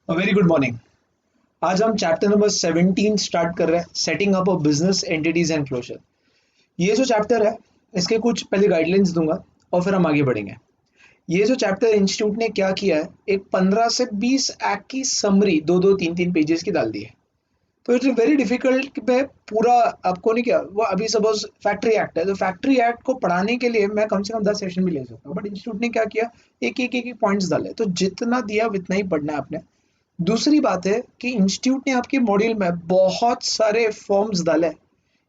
Very good morning. आज हम chapter number 17 start कर रहे हैं, setting up a business entities and closure. ये जो चैप्टर है, इसके कुछ पहले गाइडलाइंस दूंगा और फिर हम आगे बढ़ेंगे। ये जो चैप्टर इंस्टीट्यूट ने क्या किया है, एक 15 से 20 एक्ट की समरी दो दो तीन तीन पेजेस की डाल दी है। तो इट्स वेरी डिफिकल्ट कि मैं पूरा आपको नहीं किया। वो अभी सपोज फैक्ट्री एक्ट है, तो फैक्ट्री एक्ट को पढ़ाने के लिए मैं कम से कम 10 सेशन भी ले सकता हूँ, बट इंस्टीट्यूट ने क्या किया, एक पॉइंट्स डाले, तो जितना दिया उतना ही पढ़ना है आपने। दूसरी बात है कि इंस्टीट्यूट ने आपके मॉड्यूल में बहुत सारे फॉर्म्स डाले हैं।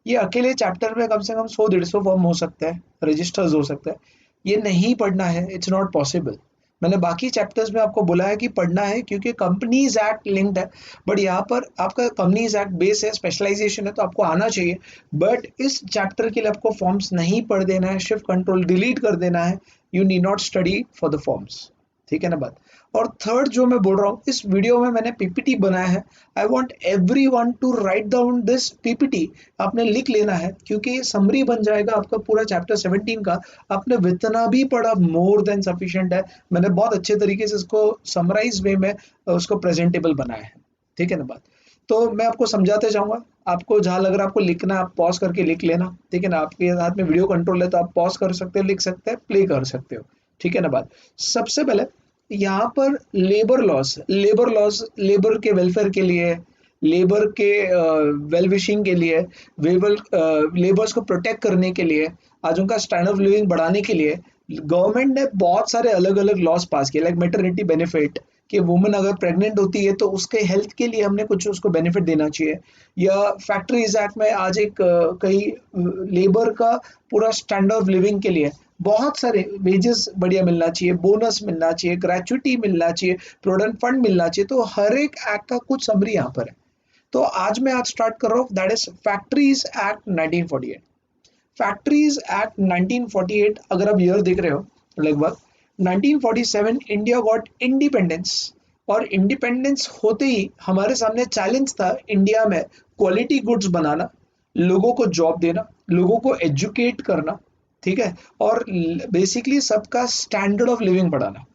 ये अकेले चैप्टर में कम से कम 100-150 फॉर्म हो सकते हैं, रजिस्टर्स हो सकते हैं। ये नहीं पढ़ना है, इट्स नॉट पॉसिबल। मैंने बाकी चैप्टर्स में आपको बोला है कि पढ़ना है क्योंकि कंपनीज एक्ट लिंक्ड है, बट यहाँ पर आपका कंपनीज एक्ट बेस है, स्पेशलाइजेशन है, तो आपको आना चाहिए। बट इस चैप्टर के लिए आपको फॉर्म्स नहीं पढ़ देना है, शिफ्ट कंट्रोल डिलीट कर देना है। You need not study for the forms. ठीक है ना बात। और थर्ड जो मैं बोल रहा हूँ, इस वीडियो में मैंने पीपीटी बनाया है। I want every one two right down this PPT. आपने लिख लेना है क्योंकि ये समरी बन जाएगा आपका पूरा चैप्टर 17 का। आपने जितना भी पढ़ा मोर देन सफिशिएंट है। मैंने बहुत अच्छे तरीके से इसको समराइज वे में उसको प्रेजेंटेबल बनाया है। ठीक है ना बात। तो मैं आपको समझाते जाऊंगा। आपको जहां लग रहा है आपको लिखना है, आप पॉज करके लिख लेना। ठीक है ना, आपके हाथ में वीडियो कंट्रोल है तो आप पॉज कर सकते हो, लिख सकते हैं, प्ले कर सकते हो। ठीक है ना बात। सबसे पहले यहाँ पर लेबर लॉस लेबर के वेलफेयर के लिए, लेबर के वेल विशिंग के लिए, लेबर्स को प्रोटेक्ट करने के लिए, आज उनका स्टैंडर्ड ऑफ लिविंग बढ़ाने के लिए गवर्नमेंट ने बहुत सारे अलग अलग लॉस पास किए, लाइक मेटर्निटी बेनिफिट, कि वुमेन अगर प्रेग्नेंट होती है तो उसके हेल्थ के लिए हमने कुछ उसको बेनिफिट देना चाहिए। या फैक्ट्रीज एक्ट में आज एक कई लेबर का पूरा स्टैंडर्ड ऑफ लिविंग के लिए बहुत सारे वेजेस बढ़िया मिलना चाहिए, बोनस मिलना चाहिए, ग्रेचुइटी मिलना चाहिए, प्रोविडेंट फंड मिलना चाहिए। तो हर एक एक्ट का कुछ समरी यहाँ पर है। तो आज स्टार्ट कर रहा हूँ, that is factories act 1948। Factories act 1948, अगर आप ईयर देख रहे हो, लगभग 1947 इंडिया गॉट इंडिपेंडेंस। और इंडिपेंडेंस होते ही हमारे सामने चैलेंज था इंडिया में क्वालिटी गुड्स बनाना, लोगों को जॉब देना, लोगों को एजुकेट करना। ठीक है। और बेसिकली सबका स्टैंडर्ड ऑफ लिविंग बढ़ाना।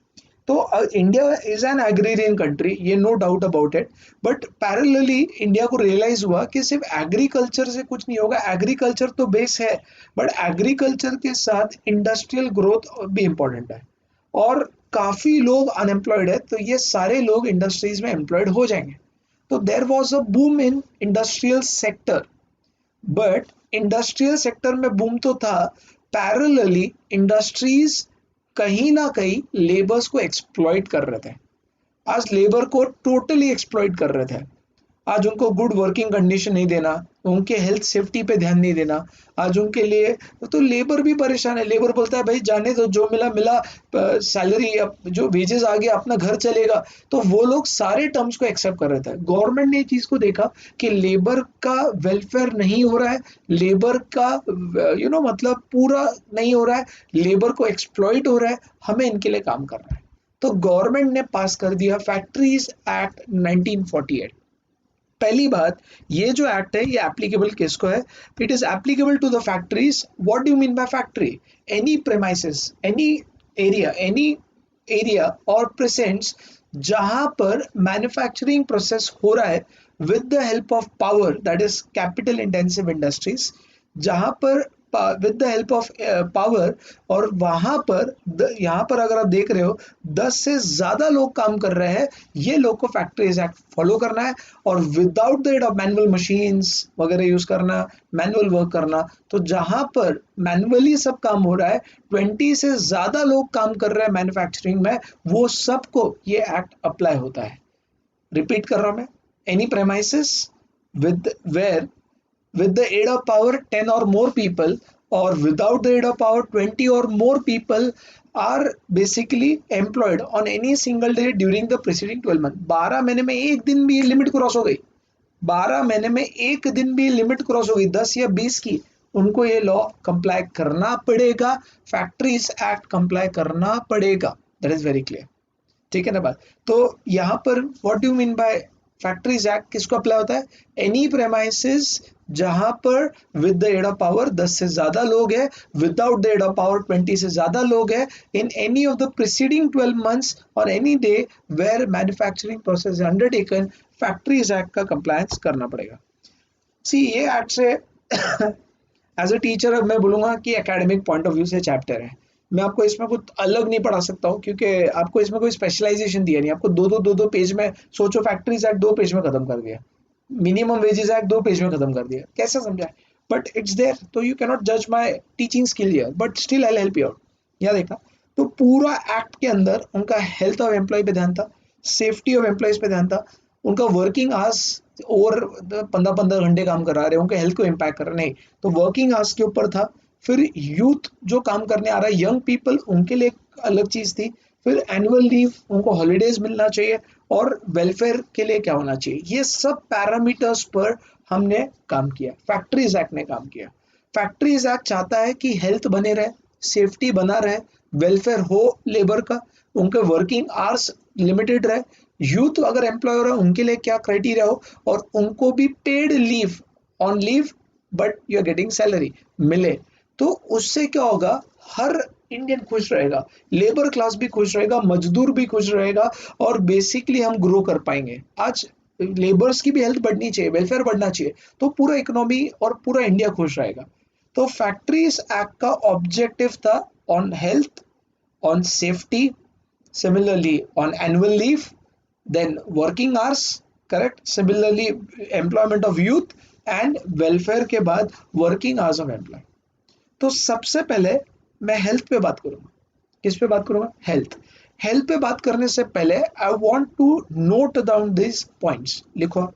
तो India is an agrarian country, ये no doubt about it. But parallelly India को रियलाइज हुआ कि सिर्फ एग्रीकल्चर से कुछ नहीं होगा। एग्रीकल्चर तो बेस है, बट एग्रीकल्चर के साथ इंडस्ट्रियल ग्रोथ भी इम्पोर्टेंट है। और काफी लोग अनएम्प्लॉयड है, तो ये सारे लोग इंडस्ट्रीज में एम्प्लॉयड हो जाएंगे। तो there was a boom in industrial sector. But industrial sector में बूम तो था, पैरेलली इंडस्ट्रीज कहीं ना कहीं लेबर्स को एक्सप्लॉइट कर रहे थे। आज लेबर को टोटली एक्सप्लॉइट कर रहे थे। आज उनको गुड वर्किंग कंडीशन नहीं देना, उनके हेल्थ सेफ्टी पे ध्यान नहीं देना। आज उनके लिए तो लेबर भी परेशान है। लेबर बोलता है भाई जाने दो, जो मिला मिला, सैलरी जो वेजेस आ गया अपना घर चलेगा। तो वो लोग सारे टर्म्स को एक्सेप्ट कर रहे थे। गवर्नमेंट ने ये चीज को देखा कि लेबर का वेलफेयर नहीं हो रहा है, लेबर का मतलब पूरा नहीं हो रहा है, लेबर को एक्सप्लॉइट हो रहा है, हमें इनके लिए काम करना है। तो गवर्नमेंट ने पास कर दिया फैक्ट्रीज एक्ट 1948। पहली बात, ये जो एक्ट है ये एप्लीकेबल किसको है? It is applicable to the factories. What do you mean by factory? Any premises, any area or precincts जहां पर मैन्युफैक्चरिंग प्रोसेस हो रहा है with the help of power, that is capital intensive industries. जहां पर with the help of power, और वहां पर यहाँ पर अगर आप देख रहे हो 10 से ज्यादा लोग काम कर रहे हैं, ये लोग को फैक्ट्रीज एक्ट फॉलो करना है। और without the aid of manual machines वगैरह यूज करना, मैनुअल वर्क करना। तो जहां पर मैनुअली सब काम हो रहा है, 20 से ज्यादा लोग काम कर रहे हैं मैन्युफैक्चरिंग में, वो सबको ये एक्ट अप्लाई होता है। रिपीट कर रहा हूं मैं, any premises with where with the aid of power 10 or more people, or without the aid of power 20 or more people are basically employed on any single day during the preceding 12 month। 12 महीने में एक दिन भी limit cross हो गई, 12 महीने में एक दिन भी लिमिट क्रॉस हो गई 10 या 20 की, उनको ये लॉ कंप्लाई करना पड़ेगा, फैक्ट्रीज एक्ट कंप्लाई करना पड़ेगा। That is very clear. ठीक है ना बात। तो यहाँ पर what do mean by factories act किसको अप्लाई होता है? एनी प्रेमाइसिस जहां पर with the aid of power 10 से ज्यादा लोग हैं, without the aid of power 20 से ज्यादा लोग हैं, in any of the preceding 12 months और any day where manufacturing process undertaken, factories act का कंप्लायंस करना पड़ेगा। सी ये एक्ट से एज अ टीचर मैं बोलूंगा कि एकेडमिक पॉइंट ऑफ व्यू से चैप्टर है, मैं आपको इसमें कुछ अलग नहीं पढ़ा सकता हूँ क्योंकि आपको इसमें कोई स्पेशलाइजेशन दिया नहीं, आपको दो पेज में सोचो, फैक्ट्रीज एक्ट 2 पेज में खत्म कर दिया, मिनिमम वेजेस एक्ट 2 पेज में खत्म कर दिया, कैसे समझाए? बट इट्स देयर, तो यू कैनॉट जज my teaching skill here, but still I help you out. यहाँ देखा तो पूरा एक्ट के अंदर उनका हेल्थ ऑफ एम्प्लॉय पे ध्यान था, सेफ्टी ऑफ एम्प्लॉयज पे ध्यान था, उनका वर्किंग आवर्स ओवर 15-15 घंटे काम करा रहे हैं, उनके हेल्थ को इम्पैक्ट कर रहे नहीं, तो वर्किंग आवर्स के ऊपर था। फिर यूथ जो काम करने आ रहा है, यंग पीपल, उनके लिए एक अलग चीज थी। फिर एनुअल लीव, उनको हॉलीडेज मिलना चाहिए, और वेलफेयर के लिए क्या होना चाहिए, ये सब पैरामीटर्स पर हमने काम किया, फैक्ट्रीज एक्ट ने काम किया। फैक्ट्रीज एक्ट चाहता है कि हेल्थ बने रहे, सेफ्टी बना रहे, वेलफेयर हो लेबर का, उनके वर्किंग आवर्स लिमिटेड रहे, यूथ अगर एम्प्लॉयर है उनके लिए क्या क्राइटेरिया हो, और उनको भी paid leave, on leave but you are getting salary मिले। तो उससे क्या होगा, हर इंडियन खुश रहेगा, लेबर क्लास भी खुश रहेगा, मजदूर भी खुश रहेगा, और बेसिकली हम ग्रो कर पाएंगे। आज लेबर्स की भी हेल्थ बढ़नी चाहिए, वेलफेयर बढ़ना चाहिए, तो पूरा इकोनॉमी और पूरा इंडिया खुश रहेगा। तो फैक्ट्रीज एक्ट का ऑब्जेक्टिव था on health, on safety, similarly on annual leave, then working hours, correct, similarly employment of youth, and welfare के बाद working hours of employee। तो सबसे पहले मैं हेल्थ पे बात करूंगा, किस पे बात करूंगा, हेल्थ। हेल्थ पे बात करने से पहले I want to note down this points, लिखो।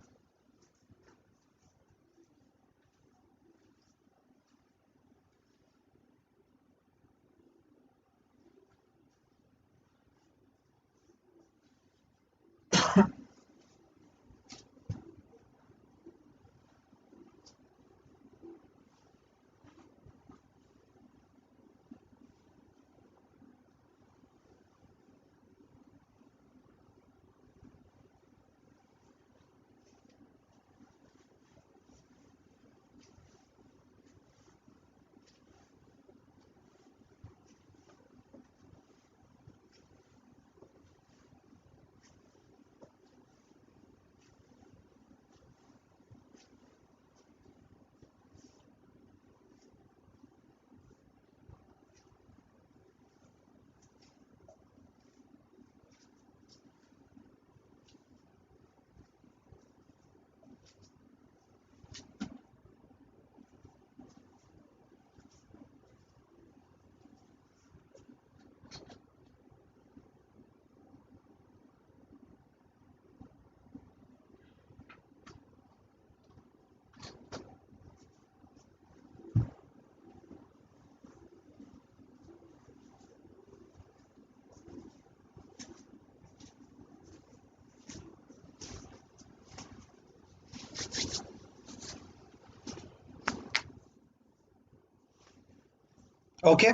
ओके,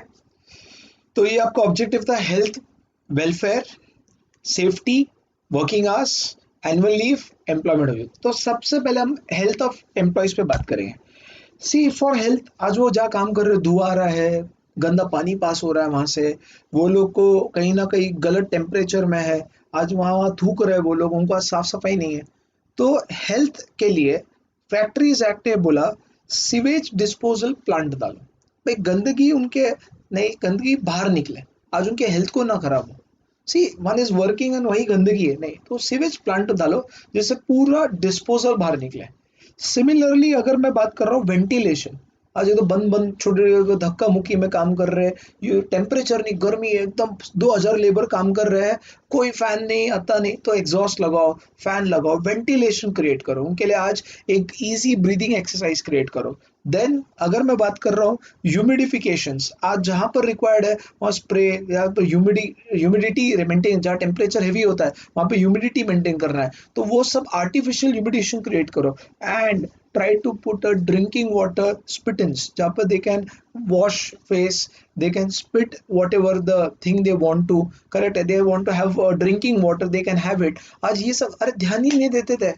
तो ये आपका ऑब्जेक्टिव था, health, welfare, safety, working hours, annual leave, employment of youth. तो सबसे पहले हम हेल्थ ऑफ एम्प्लॉयज पे बात करेंगे। सी फॉर हेल्थ, आज वो जहाँ काम कर रहे, धुआं आ रहा है, गंदा पानी पास हो रहा है वहां से, वो लोग को कहीं ना कहीं गलत टेम्परेचर में है, आज वहाँ थूक रहे वो लोग, उनको आज साफ सफाई नहीं है। तो हेल्थ के लिए फैक्ट्रीज एक्ट ने बोला सीवेज डिस्पोजल प्लांट डालो, भाई गंदगी उनके, नहीं गंदगी बाहर निकले, आज उनके हेल्थ को ना खराब हो। सी वन इज वर्किंग एंड वही गंदगी है, नहीं तो सीवेज प्लांट डालो जिससे पूरा डिस्पोजल बाहर निकले। सिमिलरली अगर मैं बात कर रहा हूँ वेंटिलेशन, आज ये तो बंद बंद छोटे धक्का मुक्की में काम कर रहे हैं, ये टेम्परेचर नहीं, गर्मी है एकदम, 2000 लेबर काम कर रहे हैं, कोई फैन नहीं आता, नहीं तो एग्जॉस्ट लगाओ, फैन लगाओ, वेंटिलेशन क्रिएट करो उनके लिए, आज एक इजी ब्रीदिंग एक्सरसाइज क्रिएट करो। देन अगर मैं बात कर रहा हूँ ह्यूमिडिफिकेशंस, आज जहाँ पर रिक्वायर्ड है वहाँ स्प्रे, या तो ह्यूमिडिटी मेंटेन, जहाँ टेम्परेचर हैवी होता है वहाँ पे ह्यूमिडिटी मेंटेन करना है, तो वो सब आर्टिफिशियल ह्यूमिडिशन क्रिएट करो। And try to put a drinking water spit-ins जहाँ पर they can wash face, they can spit whatever the thing they want to, correct, they want to have drinking water, they can have it। आज ये सब अरे ध्यान ही नहीं देते थे,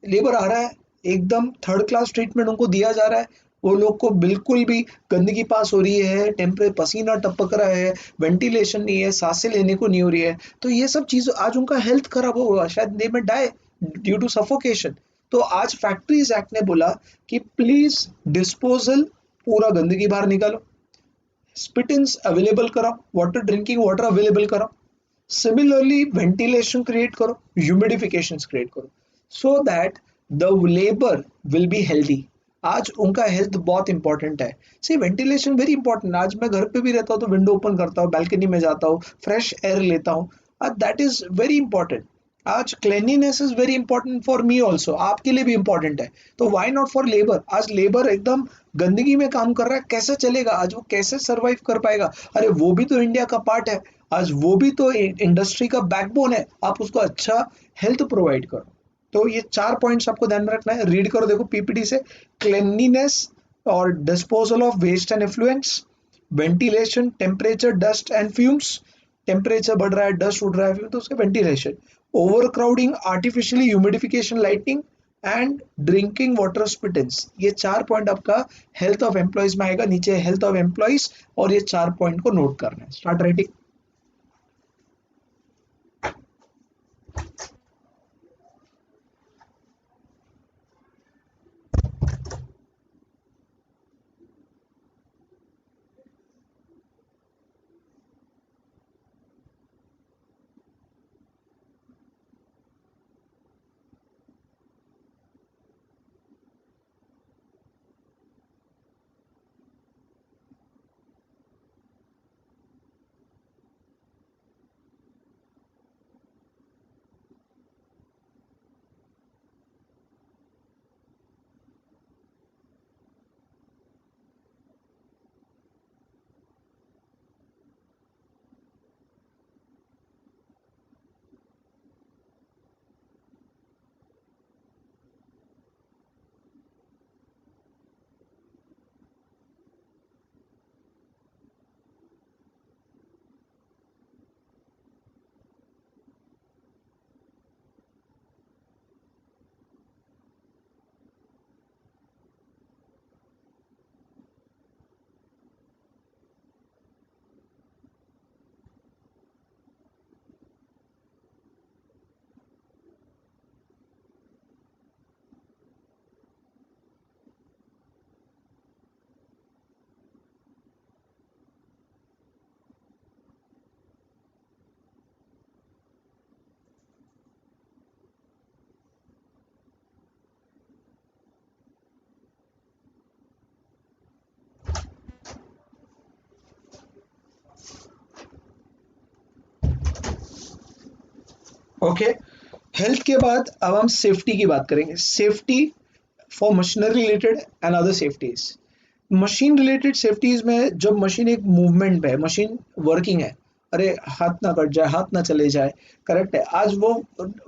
लेबर आ रहा है, एकदम थर्ड क्लास ट्रीटमेंट उनको दिया जा रहा है, वो लोग को बिल्कुल भी गंदगी पास हो रही है, टेम्परे पसीना टपक रहा है, वेंटिलेशन नहीं है, सांसें लेने को नहीं हो रही है, तो ये सब चीज आज उनका हेल्थ खराब होगा, शायद दे में डाई ड्यू टू सफोकेशन। तो आज फैक्ट्रीज एक्ट ने बोला कि प्लीज डिस्पोजल, पूरा गंदगी बाहर निकालो, स्पिट ins अवेलेबल कराओ, वाटर ड्रिंकिंग वाटर अवेलेबल कराओ, सिमिलरली वेंटिलेशन क्रिएट करो, ह्यूमिडिफिकेशन क्रिएट करो, so that the labour will be healthy. आज उनका हेल्थ बहुत इंपॉर्टेंट है। सी वेंटिलेशन वेरी इंपॉर्टेंट, आज मैं घर पे भी रहता हूँ तो विंडो ओपन करता हूँ, बैल्कनी में जाता हूँ, फ्रेश एयर लेता हूँ, दैट इज वेरी इंपॉर्टेंट। आज cleanliness is very important for me also, आपके लिए भी इंपॉर्टेंट है, तो वाई नॉट फॉर लेबर। आज लेबर एकदम गंदगी में काम कर रहा है, कैसे चलेगा, आज वो कैसे सरवाइव कर पाएगा? अरे वो भी तो इंडिया का पार्ट है, आज वो भी तो इंडस्ट्री का बैकबोन है, आप उसको अच्छा हेल्थ प्रोवाइड करो। तो ये 4 पॉइंट्स आपको ध्यान में रखना है, रीड करो देखो पीपीटी से। क्लेanलीनेस और disposal of waste and effluents, ventilation, temperature, dust and fumes, temperature बढ़ रहा है, डस्ट उड़ रहा है, तो उसका ventilation, overcrowding, artificially humidification, lighting and drinking water spittoons. ये 4 पॉइंट आपका हेल्थ ऑफ एम्प्लॉयज में आएगा, नीचे हेल्थ ऑफ एम्प्लॉयज, और ये 4 पॉइंट को नोट करना है। Start writing. ओके, हेल्थ के बाद अब हम सेफ्टी की बात करेंगे। Safety for machinery related and other safeties. Machine related safeties में जब मशीन एक मूवमेंट पे है, मशीन वर्किंग है, अरे हाथ ना कट जाए, हाथ ना चले जाए, करेक्ट है, आज वो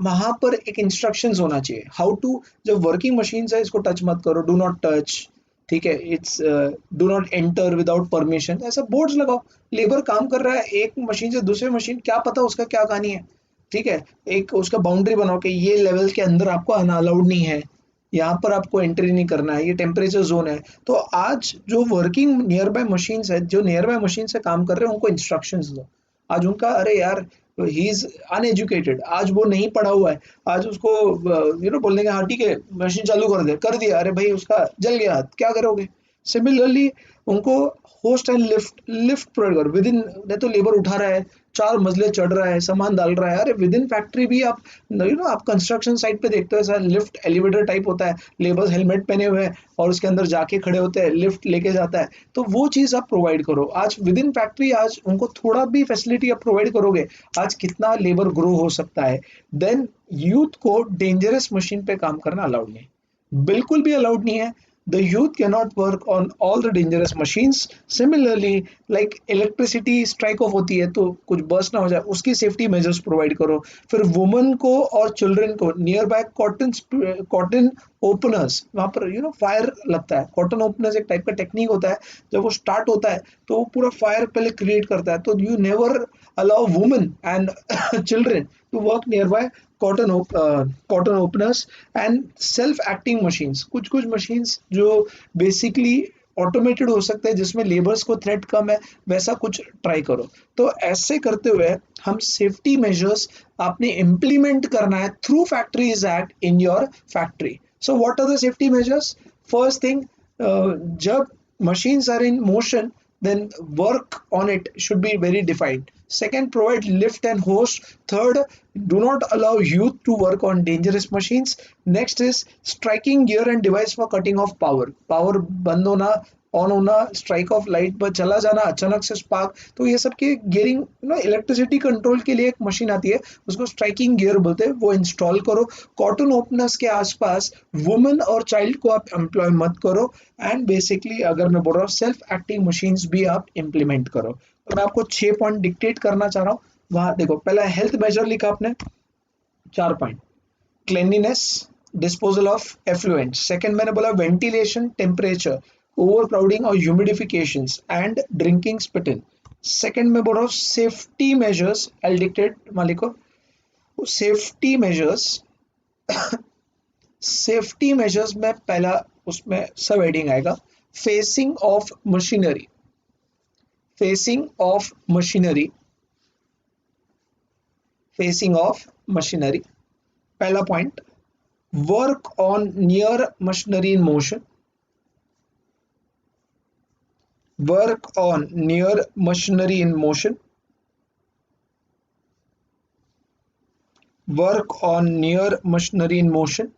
वहां पर एक इंस्ट्रक्शंस होना चाहिए हाउ टू, जब वर्किंग मशीन है इसको टच मत करो, डू नॉट टच, ठीक है, it's do not enter without permission, ऐसा बोर्ड्स लगाओ। लेबर काम कर रहा है एक मशीन से दूसरे मशीन, क्या पता उसका क्या कहानी है, ठीक है, एक उसका बाउंड्री बनाओ कि ये लेवल के अंदर आपको आना अलाउड नहीं है, यहाँ पर आपको एंट्री नहीं करना है, ये टेम्परेचर जोन है। तो आज जो वर्किंग नियर बाय मशीन्स है, जो नियर बाय मशीन से काम कर रहे हैं, उनको इंस्ट्रक्शंस दो। आज उनका, अरे यार ही इज अनएजुकेटेड, आज वो नहीं पढ़ा हुआ है, आज उसको बोलने का, हाँ ठीक है मशीन चालू कर दे, कर दिया, अरे भाई उसका जल गया हाथ, क्या करोगे? सिमिलरली उनको host and lift lift provide करो विद इन, नहीं तो लेबर उठा रहा है, 4 मंजिले चढ़ रहा है, सामान डाल रहा है, अरे विद इन फैक्ट्री भी आप, आप कंस्ट्रक्शन साइट पे देखते हो ऐसा लिफ्ट एलिवेटर टाइप होता है, लेबर्स हेलमेट पहने हुए हैं और उसके अंदर जाके खड़े होते हैं, लिफ्ट लेके जाता है, तो वो चीज आप प्रोवाइड करो। आज विद इन फैक्ट्री आज उनको थोड़ा भी फैसिलिटी आप प्रोवाइड करोगे, आज कितना लेबर ग्रो हो सकता है। देन यूथ को डेंजरस मशीन पे काम करना अलाउड नहीं, बिल्कुल भी अलाउड नहीं है। The youth cannot work on all the dangerous machines. Similarly, like electricity strike off होती है तो कुछ बर्स्ट ना हो जाए, उसकी सेफ्टी मेजर्स प्रोवाइड करो। फिर वुमन को और चिल्ड्रन को नियर बाय कॉटन ओपनर्स, वहाँ पर फायर लगता है, कॉटन ओपनर्स एक टाइप का टेक्निक होता है, जब वो स्टार्ट होता है तो वो पूरा फायर पहले क्रिएट करता है, तो you never allow women and children to work nearby cotton openers and self acting machines. कुछ कुछ मशीन्स जो बेसिकली ऑटोमेटेड हो सकते हैं, जिसमें लेबर्स को थ्रेट कम है, वैसा कुछ ट्राई करो। तो ऐसे करते हुए हम सेफ्टी मेजर्स आपने इम्प्लीमेंट करना है through factories act in your factory. So what are the safety measures? First thing, जब machines are in motion, then work on it should be very defined. Second, provide lift and host. Third, do not allow youth to work on dangerous machines. Next is striking gear and device for cutting off power. Power बंद होना, on होना, strike off light पर चला जाना, अचानक से spark, तो ये सब के गियरिंग इलेक्ट्रिसिटी कंट्रोल के लिए एक मशीन आती है, उसको स्ट्राइकिंग गियर बोलते हैं, वो इंस्टॉल करो। कॉटन ओपनर्स के आसपास वुमेन और चाइल्ड को आप एम्प्लॉय मत करो। एंड बेसिकली अगर मैं बोल रहा हूँ सेल्फ एक्टिंग मशीन्स भी आप इम्प्लीमेंट करो। तो मैं आपको 6 पॉइंट डिक्टेट करना चाह रहा हूँ। वहां देखो, पहला हेल्थ मेजर लिखा आपने 4 point, cleanliness, disposal of effluent. Second मैंने बोला वेंटिलेशन, टेम्परेचर, ओवरक्राउडिंग और humidifications and drinking spittoon. Second में बोल रहा हूँ सेफ्टी मेजर्स, आई डिक्टेट मालिको सेफ्टी मेजर्स। सेफ्टी मेजर्स में पहला उसमें सब हेडिंग आएगा fencing of machinery. Fencing of machinery, fencing of machinery, पहला point. Work on near machinery in motion, work on near machinery in motion, work on near machinery in motion.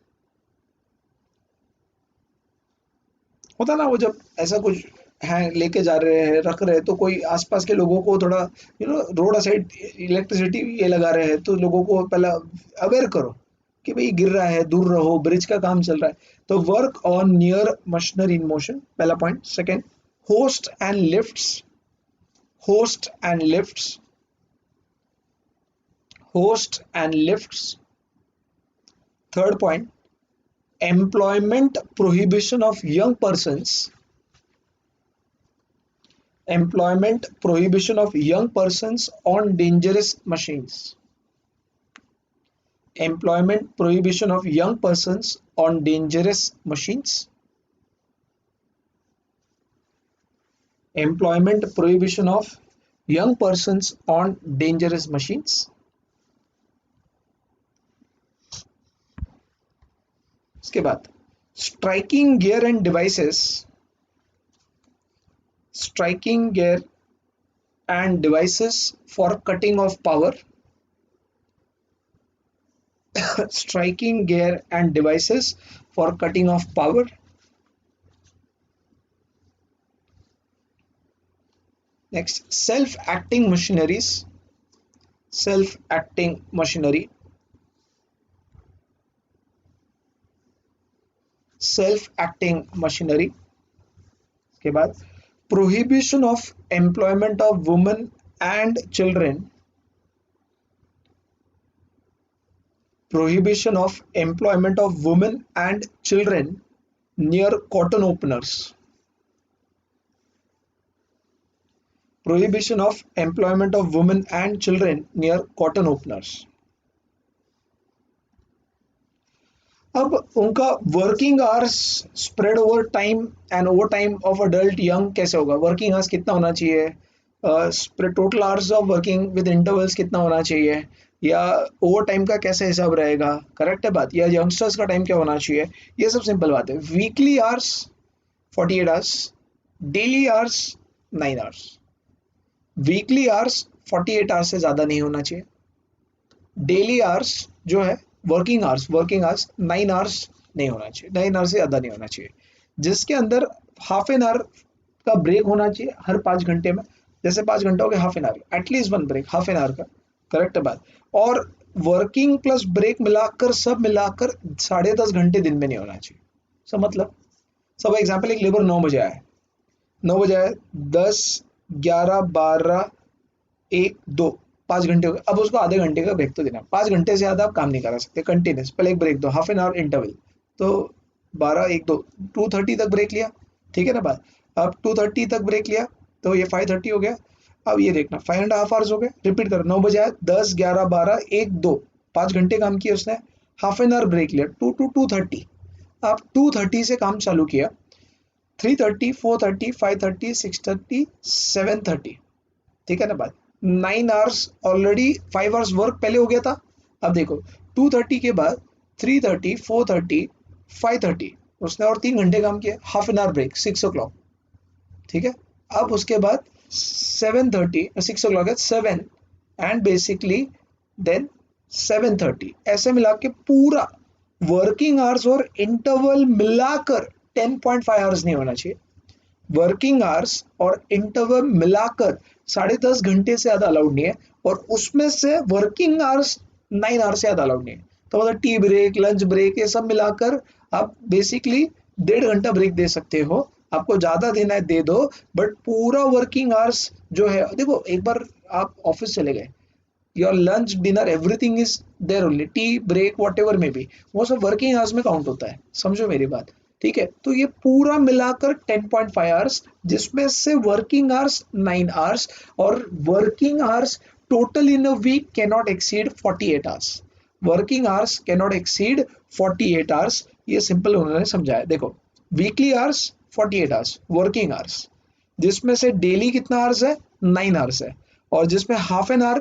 होता ना वो जब ऐसा कुछ है लेके जा रहे हैं, रख रहे हैं, तो कोई आसपास के लोगों को थोड़ा रोड साइड इलेक्ट्रिसिटी ये लगा रहे हैं, तो लोगों को पहला अवेयर करो कि भाई गिर रहा है, दूर रहो, ब्रिज का काम चल रहा है। तो work on near machinery in motion, पहला point. Second, hoists and lifts, hoists and lifts, hoists and lifts. Third point, employment prohibition of young persons, employment prohibition of young persons on dangerous machines, employment prohibition of young persons on dangerous machines, employment prohibition of young persons on dangerous machines। इसके बाद striking gear end devices, striking gear and devices for cutting off power, striking gear and devices for cutting off power। Next, self-acting machineries, self-acting machinery, self-acting machinery। के बाद prohibition of employment of women and children, prohibition of employment of women and children near cotton openers, prohibition of employment of women and children near cotton openers। अब उनका working hours spread over time and over time of adult young कैसे होगा? Working hours कितना होना चाहिए, total hours of working with intervals कितना होना चाहिए, या ओवर टाइम का कैसे हिसाब रहेगा, करेक्ट है बात, या यंगस्टर्स का टाइम क्या होना चाहिए, ये सब सिंपल बात है। Weekly hours 48 hours, daily hours 9 hours. Weekly hours 48 hours से ज़्यादा नहीं होना चाहिए। डेली आवर्स जो है वर्किंग आवर्स 9 आवर्स नहीं होना चाहिए, 9 आवर्स से ज़्यादा नहीं होना चाहिए, जिसके अंदर हाफ एन आवर का ब्रेक होना चाहिए हर 5 घंटे में। जैसे 5 घंटा हो गया, half an hour at least one break half an hour का, करेक्ट है बात। और वर्किंग प्लस ब्रेक मिलाकर सब मिलाकर 10.5 घंटे दिन में नहीं होना चाहिए। सब मतलब सब एग्जाम्पल, एक लेबर 9 बजे आया, 9 बजे आया, 10, 11, 12, 1, 2, 5 घंटे हो गए। अब उसको आधे घंटे का ब्रेक तो देना, 5 घंटे से ज़्यादा आप काम नहीं करा सकते कंटिन्यूस, पहले एक ब्रेक दो, हाफ एन आवर इंटरवल। तो 12, 1, 2, 2:30 तक ब्रेक लिया, ठीक है ना बात। अब 2:30 तक ब्रेक लिया तो ये 5:30 हो गया। अब ये देखना 5.5 आवर्स हो गए, रिपीट करो, 9 बजे आया, 10, 11, 12, 1, 2, 5 घंटे काम किया उसने, हाफ एन आवर ब्रेक लिया, 2 to 2:30। आप 2:30 से काम चालू किया, 3:30, 4:30, 5:30, 6:30, 7:30, ठीक है ना बात। 9 आवर्स ऑलरेडी, 5 आवर्स वर्क पहले हो गया था। अब देखो 2:30 के बाद 3:30, 4:30, 5:30 उसने और 3 घंटे काम किया, half an our break, 6 o'clock, ठीक है। अब उसके बाद 7:30, 6 o'clock है, 7 एंड बेसिकली देन 7:30, ऐसे मिला के पूरा वर्किंग आवर्स और इंटरवल मिलाकर 10.5 आवर्स नहीं होना चाहिए। वर्किंग आवर्स और इंटरवल मिलाकर 10.5 घंटे से ज़्यादा अलाउड नहीं है, और उसमें से वर्किंग आवर्स 9 आवर्स से ज़्यादा अलाउड नहीं है। तो मतलब टी ब्रेक, लंच ब्रेक, ये सब मिलाकर आप बेसिकली 1.5 घंटा ब्रेक दे सकते हो। आपको ज़्यादा देना है दे दो, बट पूरा वर्किंग आवर्स जो है, देखो एक बार आप ऑफिस चले गए, your lunch dinner everything is there only, tea break whatever में भी, वो सब वर्किंग आवर्स में काउंट होता है, समझो मेरी बात, ठीक है। तो ये पूरा मिलाकर 10.5 आवर्स, जिसमें से वर्किंग आवर्स 9 आवर्स, और working hours total in a week can not exceed 48 hours. Working hours can not exceed 48 hours, ये सिंपल उन्होंने समझाया। देखो weekly hours 48 hours working hours, जिसमें से डेली कितना आवर्स है, 9 आवर्स है, और जिसमें हाफ एन आवर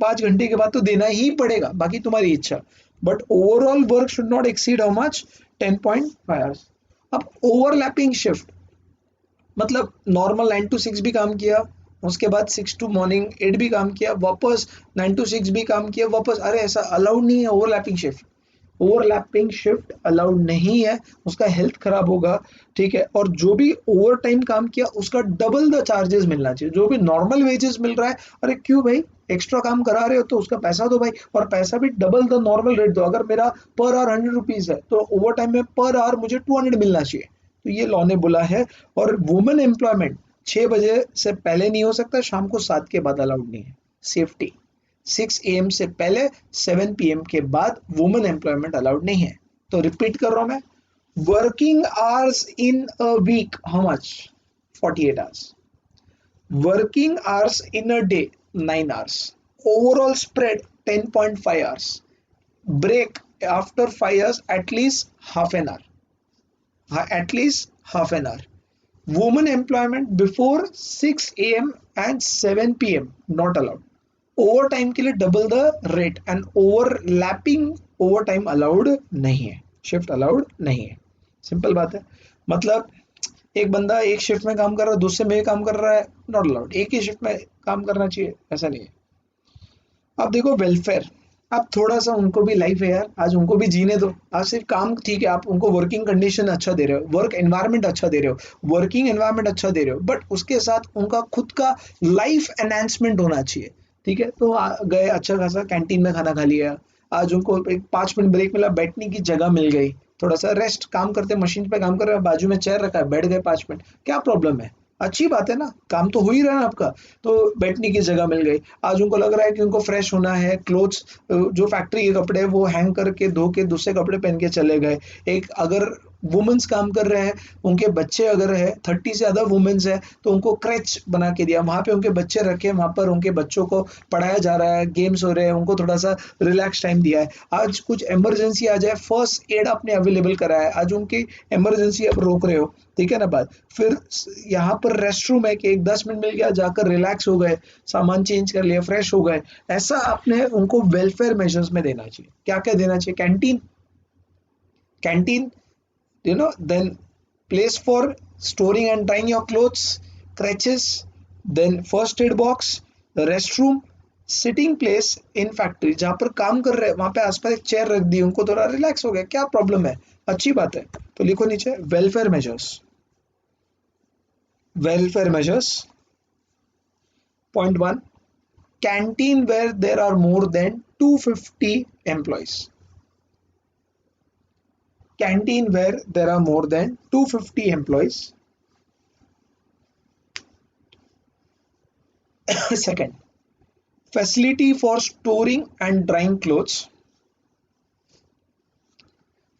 5 घंटे के बाद तो देना ही पड़ेगा, बाकी तुम्हारी इच्छा, but overall work should not exceed how much, 10.5 hours. अब ओवरलैपिंग शिफ्ट, मतलब नॉर्मल 9 to 6 भी काम किया, उसके बाद 6 to मॉर्निंग 8 भी काम किया, वापस 9 to 6 भी काम किया, वापस, अरे ऐसा अलाउड नहीं है overlapping shift. Overlapping shift allowed नहीं है, उसका हेल्थ खराब होगा, ठीक है। और जो भी ओवर टाइम काम किया उसका डबल द चार्जेस मिलना चाहिए, जो भी नॉर्मल वेजेस मिल रहा है, अरे क्यों भाई, एक्स्ट्रा काम करा रहे हो तो उसका पैसा दो भाई, और पैसा भी डबल द नॉर्मल रेट दो। अगर मेरा पर आवर 100 रुपीज है, तो ओवर टाइम में पर आवर मुझे 200 मिलना चाहिए। तो ये लॉ ने बोला है। और वुमेन एम्प्लॉयमेंट 6 बजे से पहले नहीं हो सकता, शाम को 7 के बाद अलाउड नहीं है। सेफ्टी, 6 AM से पहले 7 PM के बाद वुमेन एम्प्लॉयमेंट अलाउड नहीं है। तो रिपीट कर रहा हूं मैं, working hours in a week how much, 48 hours. Working hours in a day, 9 hours. Overall spread 10.5 hours. Break after 5 hours at least half an hour, at least half an hour. Women employment before 6 AM and 7 PM not allowed. Over time के लिए double the rate, and overlapping over time allowed नहीं है, shift allowed नहीं है। Simple बात है। मतलब एक बंदा एक शिफ्ट में काम कर रहा है, दूसरे में काम कर रहा है, नॉट अलाउड। एक ही शिफ्ट में काम करना चाहिए, ऐसा नहीं है। अब देखो वेलफेयर, आप थोड़ा सा उनको भी लाइफ है यार, आज उनको भी जीने दो। आज सिर्फ काम ठीक है, आप उनको वर्किंग कंडीशन अच्छा दे रहे हो, वर्क एनवायरनमेंट अच्छा दे रहे हो, वर्किंग एनवायरनमेंट अच्छा दे रहे हो, बट उसके साथ उनका खुद का लाइफ एनहांसमेंट होना चाहिए, ठीक है। तो गए अच्छा खासा कैंटीन में खाना खा लिया, आज उनको एक 5 मिनट ब्रेक मिला, बैठने की जगह मिल गई, थोड़ा सा रेस्ट, काम करते मशीन पे काम कर रहे हैं, बाजू में चेयर रखा है, बैठ गए 5 मिनट, क्या प्रॉब्लम है, अच्छी बात है ना, काम तो हो ही रहा है ना आपका। तो बैठने की जगह मिल गई। आज उनको लग रहा है कि उनको फ्रेश होना है, क्लोथ्स, जो फैक्ट्री के कपड़े वो हैंग करके धो के दूसरे कपड़े पहन के चले गए। एक अगर वुमेन्स काम कर रहे हैं, उनके बच्चे अगर है 30 से ज़्यादा वुमेन्स है, तो उनको क्रेच बना के दिया, वहाँ पे उनके बच्चे रखे, वहाँ पर उनके बच्चों को पढ़ाया जा रहा है, गेम्स हो रहे हैं, उनको थोड़ा सा रिलैक्स टाइम दिया है। आज कुछ इमरजेंसी आ जाए, फर्स्ट एड आपने अवेलेबल कराया है, आज उनकी इमरजेंसी आप रोक रहे हो, ठीक है ना बात। फिर यहाँ पर रेस्ट रूम है कि एक 10 मिनट मिल गया, जाकर रिलैक्स हो गए, सामान चेंज कर लिया, फ्रेश हो गए। ऐसा आपने उनको वेलफेयर मेजर्स में देना चाहिए। क्या क्या देना चाहिए, canteen, canteen, then place for storing and drying your clothes, crutches, then first aid box, the restroom, sitting place in factory, जहां पर काम कर रहे हैं वहां पे आसपास एक चेयर रख दी, उनको थोड़ा रिलैक्स हो गया, क्या प्रॉब्लम है, अच्छी बात है। तो लिखो नीचे welfare measures, welfare measures. Point 1, canteen where there are more than 250 employees, canteen where there are more than 250 employees. Second, facility for storing and drying clothes,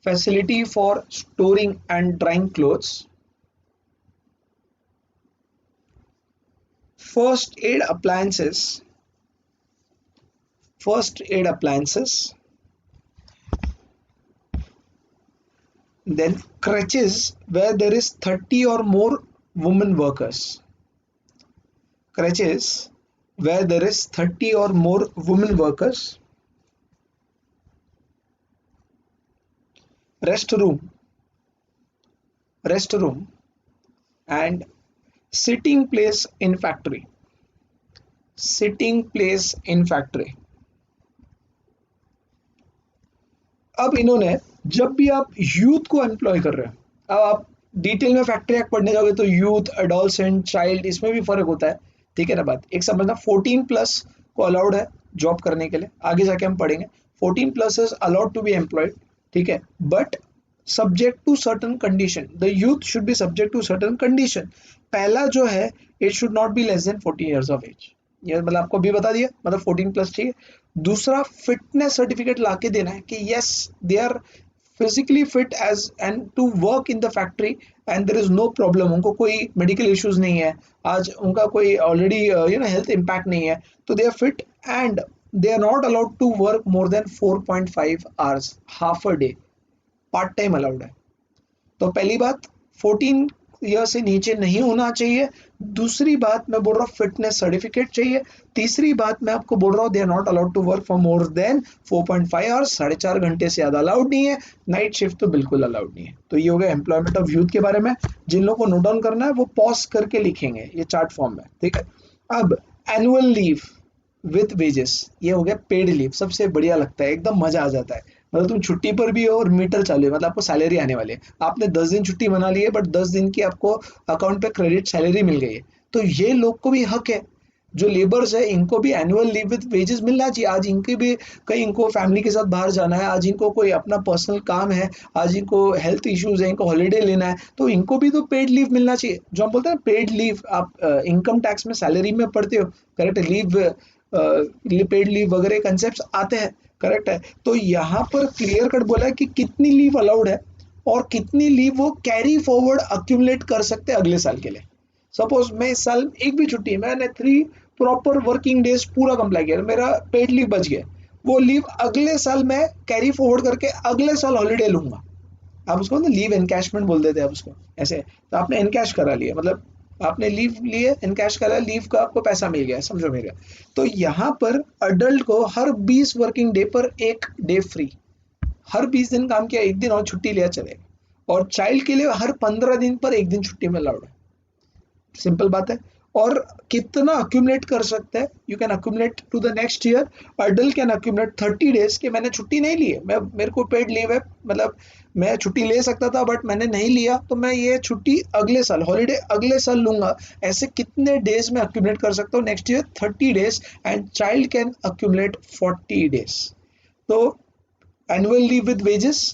facility for storing and drying clothes, first aid appliances, first aid appliances, Then crèches where there is 30 or more women workers. Crèches where there is 30 or more women workers. Restroom, restroom and sitting place in factory. Sitting place in factory. अब इन्होंने, जब भी आप youth को employ कर रहे हैं, अब आप डिटेल में फैक्ट्री एक्ट पढ़ने जाओगे तो यूथ, एडोलसेंट, चाइल्ड, इसमें भी फर्क होता है, ठीक है ना बात। एक समझना 14 प्लस को अलाउड है जॉब करने के लिए, आगे जाके हम पढ़ेंगे 14 plus is allowed to be employed, ठीक है, but subject to certain condition. The youth should be subject to certain condition. पहला जो है, it should not be less than 14 years of age, ये मतलब आपको अभी बता दिया, मतलब 14 प्लस चाहिए। दूसरा, फिटनेस सर्टिफिकेट लाके देना है कि yes they are physically fit age and to work in the factory and there is no problem, उनको कोई मेडिकल इश्यूज नहीं है, आज उनका कोई ऑलरेडी हेल्थ इम्पैक्ट नहीं है, तो they are fit and they are not allowed to work more than 4.5 hours half a day, part time allowed है। तो पहली बात 14 ईयर से नीचे नहीं होना चाहिए। दूसरी बात मैं बोल रहा हूँ फिटनेस सर्टिफिकेट चाहिए। तीसरी बात मैं आपको बोल रहा हूँ they are not allowed to work for more than 4.5 hours, 4.5 घंटे से ज्यादा अलाउड नहीं है। नाइट शिफ्ट तो बिल्कुल अलाउड नहीं है। तो ये हो गया एम्प्लॉयमेंट ऑफ यूथ के बारे में। जिन लोगों को नोट डाउन करना है वो पॉज करके लिखेंगे ये चार्ट फॉर्म में, ठीक है। अब एनुअल लीव विथ वेजेस, ये हो गया पेड लीव, सबसे बढ़िया लगता है, एकदम मजा आ जाता है। मतलब तुम छुट्टी पर भी हो और मीटर चालू है, मतलब आपको सैलरी आने वाली है, आपने 10 दिन छुट्टी मना ली है बट 10 दिन की आपको अकाउंट पे क्रेडिट सैलरी मिल गई है। तो ये लोग को भी हक है, जो लेबर्स है इनको भी एनुअल लीव विद वेजेस मिलना चाहिए। आज इनके भी कहीं इनको फैमिली के साथ बाहर जाना है, आज इनको कोई अपना पर्सनल काम है, आज इनको हेल्थ इश्यूज है, इनको हॉलीडे लेना है, तो इनको भी तो पेड लीव मिलना चाहिए। जो हम बोलते हैं पेड लीव, आप इनकम टैक्स में सैलरी में पढ़ते हो, करेक्ट, लीव पेड लीव वगैरह कंसेप्ट आते हैं, करेक्ट है। तो यहाँ पर क्लियर कट बोला है कि कितनी लीव अलाउड है और कितनी लीव वो कैरी फॉरवर्ड अक्यूमुलेट कर सकते हैं अगले साल के लिए। सपोज मैं इस साल एक भी छुट्टी, मैंने 3 प्रॉपर वर्किंग डेज पूरा कंप्लाई किया, मेरा पेड लीव बच गया, वो लीव अगले साल मैं कैरी फॉरवर्ड करके अगले साल हॉलीडे लूंगा। आप उसको ना लीव एनकैशमेंट बोल देते हैं आप उसको, ऐसे। तो आपने एनकैश करा लिया, मतलब आपने लीव लिए, एनकैश करा, लीव का आपको पैसा मिल गया, समझो मेरा। तो यहाँ पर अडल्ट को हर 20 वर्किंग डे पर एक डे फ्री, हर 20 दिन काम किया एक दिन और छुट्टी लिया चलेगा। और चाइल्ड के लिए हर 15 दिन पर एक दिन छुट्टी में अलाउड है। सिंपल बात है। और कितना अक्यूमुलेट कर सकते हैं, you can accumulate to the next year. Adult can accumulate 30 days के मैंने छुट्टी नहीं ली है, मैं मेरे को पेड लीव है, मतलब मैं छुट्टी ले सकता था बट मैंने नहीं लिया, तो मैं ये छुट्टी अगले साल, हॉलीडे अगले साल लूंगा। ऐसे कितने डेज में अक्यूमुलेट कर सकता हूँ next year, 30 days, and child can accumulate 40 days. तो एनुअल लीव विद वेजेस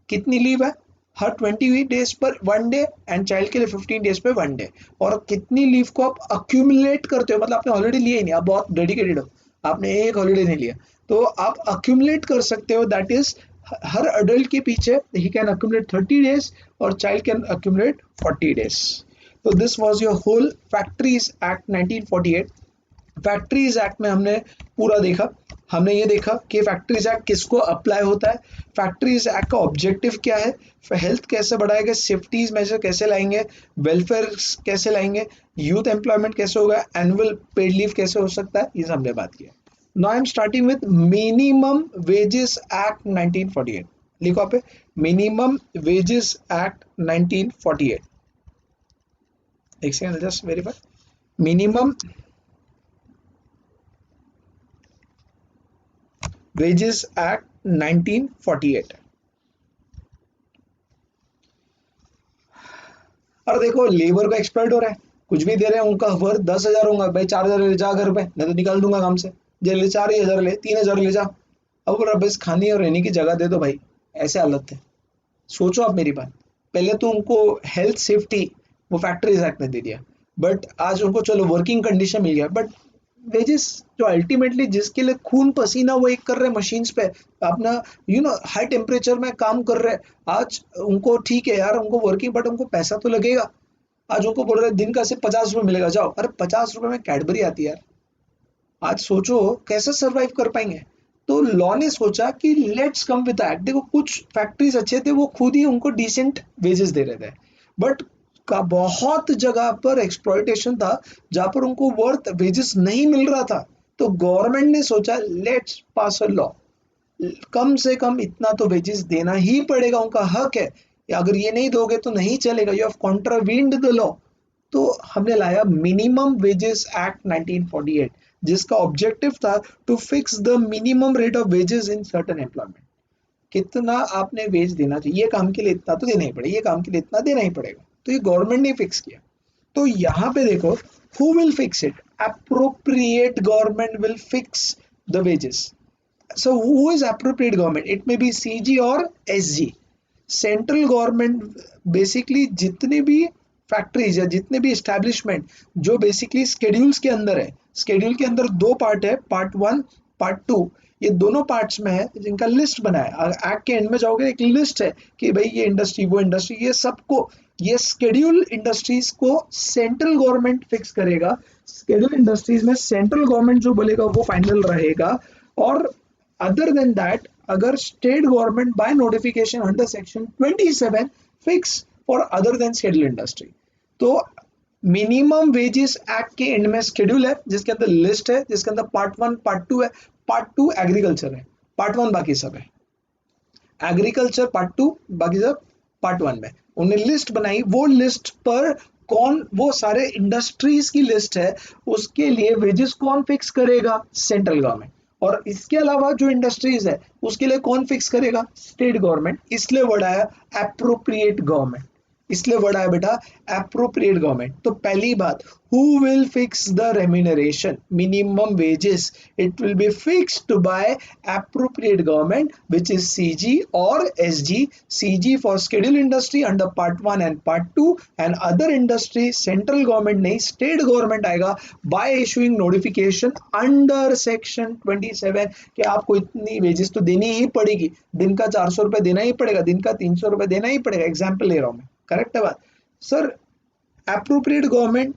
कितनी लीव है, हर 20 डेज पर 1 डे, एंड चाइल्ड के लिए 15 डेज पे 1 डे। और कितनी लीव को आप अक्यूमुलेट करते हो, मतलब आपने हॉलीडे लिया ही नहीं, आप बहुत डेडिकेटेड हो, आपने एक हॉलीडे नहीं लिया, तो आप अक्यूमुलेट कर सकते हो। दैट इज हर अडल्ट के पीछे ही कैन अक्यूमुलेट 30 डेज और चाइल्ड कैन अक्यूमुलेट 40 डेज। तो this was your whole factories act 1948। Factories act में हमने पूरा देखा, हमने ये देखा कि फैक्ट्रीज एक्ट किसको अप्लाई होता है, फैक्ट्रीज एक्ट का ऑब्जेक्टिव क्या है, हेल्थ कैसे बढ़ाएंगे, सेफ्टीज मेजर कैसे लाएंगे, वेलफेयर कैसे लाएंगे, यूथ एम्प्लॉयमेंट कैसे होगा, एनुअल पेड लीव कैसे हो सकता है, ये हमने बात किया। Now I am starting with minimum wages act 1948। लिखो आप, मिनिमम वेजेस एक्ट 1948। एक second, just verify. Minimum wages act 1948। और देखो लेबर का एक्सपर्ट हो रहा है, कुछ भी दे रहे हैं, उनका वर्थ 10,000 होगा, भाई 4,000 ले जा घर पे, मैं तो निकाल दूंगा काम से, जे ले 4,000 ले, 3,000 ले जा। अब बोल रहा बस खाने और रहने की जगह दे दो भाई, ऐसे हालत है। सोचो आप मेरी बात, पहले तो उनको हेल्थ सेफ्टी वो फैक्ट्रीज एक्ट ने दे दिया, बट आज उनको चलो वर्किंग कंडीशन मिल गया, बट वेजेस जो अल्टीमेटली जिसके लिए खून पसीना वो एक कर रहे हैं मशीन्स पे, अपना हाई टेम्परेचर में काम कर रहे हैं, आज उनको ठीक है यार, उनको वर्किंग, बट उनको पैसा तो लगेगा। आज उनको बोल रहे हैं दिन का सिर्फ 50 रुपये मिलेगा, जाओ, अरे 50 रुपये में कैडबरी आती है यार। आज सोचो कैसे सरवाइव कर पाएंगे। तो लॉ ने सोचा कि लेट्स कम विद एक्ट। देखो कुछ फैक्ट्रीज अच्छे थे, वो खुद ही उनको डिसेंट वेजेस दे रहे थे, बट का बहुत जगह पर एक्सप्लॉयटेशन था जहां पर उनको वर्थ वेजेस नहीं मिल रहा था। तो गवर्नमेंट ने सोचा लेट्स पास अ लॉ, कम से कम इतना तो वेजेस देना ही पड़ेगा, उनका हक है, या अगर ये नहीं दोगे तो नहीं चलेगा, यू हैव कॉन्ट्रावीन्ड द लॉ। तो हमने लाया मिनिमम वेजेस एक्ट 1948, जिसका ऑब्जेक्टिव था to fix the minimum rate of wages in certain employment. कितना आपने वेज देना चाहिए, ये काम के लिए इतना तो देना ही पड़ेगा, ये काम के लिए इतना देना ही पड़ेगा, तो ये गवर्नमेंट ने फिक्स किया। तो यहाँ पे देखो, who will fix it? Appropriate government will fix the wages. So who is appropriate government? It may be CG or SG. Central government basically जितने भी फैक्ट्रीज या जितने भी एस्टेब्लिशमेंट जो बेसिकली स्केड्यूल्स के अंदर है, स्केड्यूल के अंदर दो पार्ट है, पार्ट वन, पार्ट टू, ये दोनों पार्ट्स में है जिनका लिस्ट बना है। एक्ट के एंड में जाओगे एक लिस्ट है कि भाई ये इंडस्ट्री, वो इंडस्ट्री, ये सबको, ये स्केड्यूल इंडस्ट्रीज को सेंट्रल गवर्नमेंट फिक्स करेगा। स्केड्यूल इंडस्ट्रीज में सेंट्रल गवर्नमेंट जो बोलेगा वो फाइनल रहेगा। और other than that, अगर state government by notification under section 27 fix for other than schedule industry. तो मिनिमम वेजेस एक्ट के एंड में शेड्यूल है जिसके अंदर लिस्ट है, जिसके अंदर पार्ट वन पार्ट टू है। पार्ट टू एग्रीकल्चर है, पार्ट वन बाकी सब है। एग्रीकल्चर पार्ट टू, बाकी सब पार्ट वन में। उन्होंने लिस्ट बनाई, वो लिस्ट पर कौन, वो सारे इंडस्ट्रीज की लिस्ट है, उसके लिए वेजेस कौन फिक्स करेगा? Central government. और इसके अलावा जो इंडस्ट्रीज है उसके लिए कौन फिक्स करेगा? State government. इसलिए वर्ड आया एप्रोप्रिएट गवर्नमेंट, इसलिए वर्ड आया बेटा एप्रोप्रिएट गवर्नमेंट। तो पहली बात, who will fix the remuneration, minimum wages? It will be fixed by appropriate government which is CG और SG. CG for schedule industry under part one and part two, and other industry central government नहीं, state government आएगा by issuing notification under section 27 कि आपको इतनी wages तो देनी ही पड़ेगी, दिन का 400 रुपए देना ही पड़ेगा, दिन का 300 रुपए देना ही पड़ेगा। एग्जाम्पल ले रहा हूं मैं, करेक्ट है बात sir? Appropriate government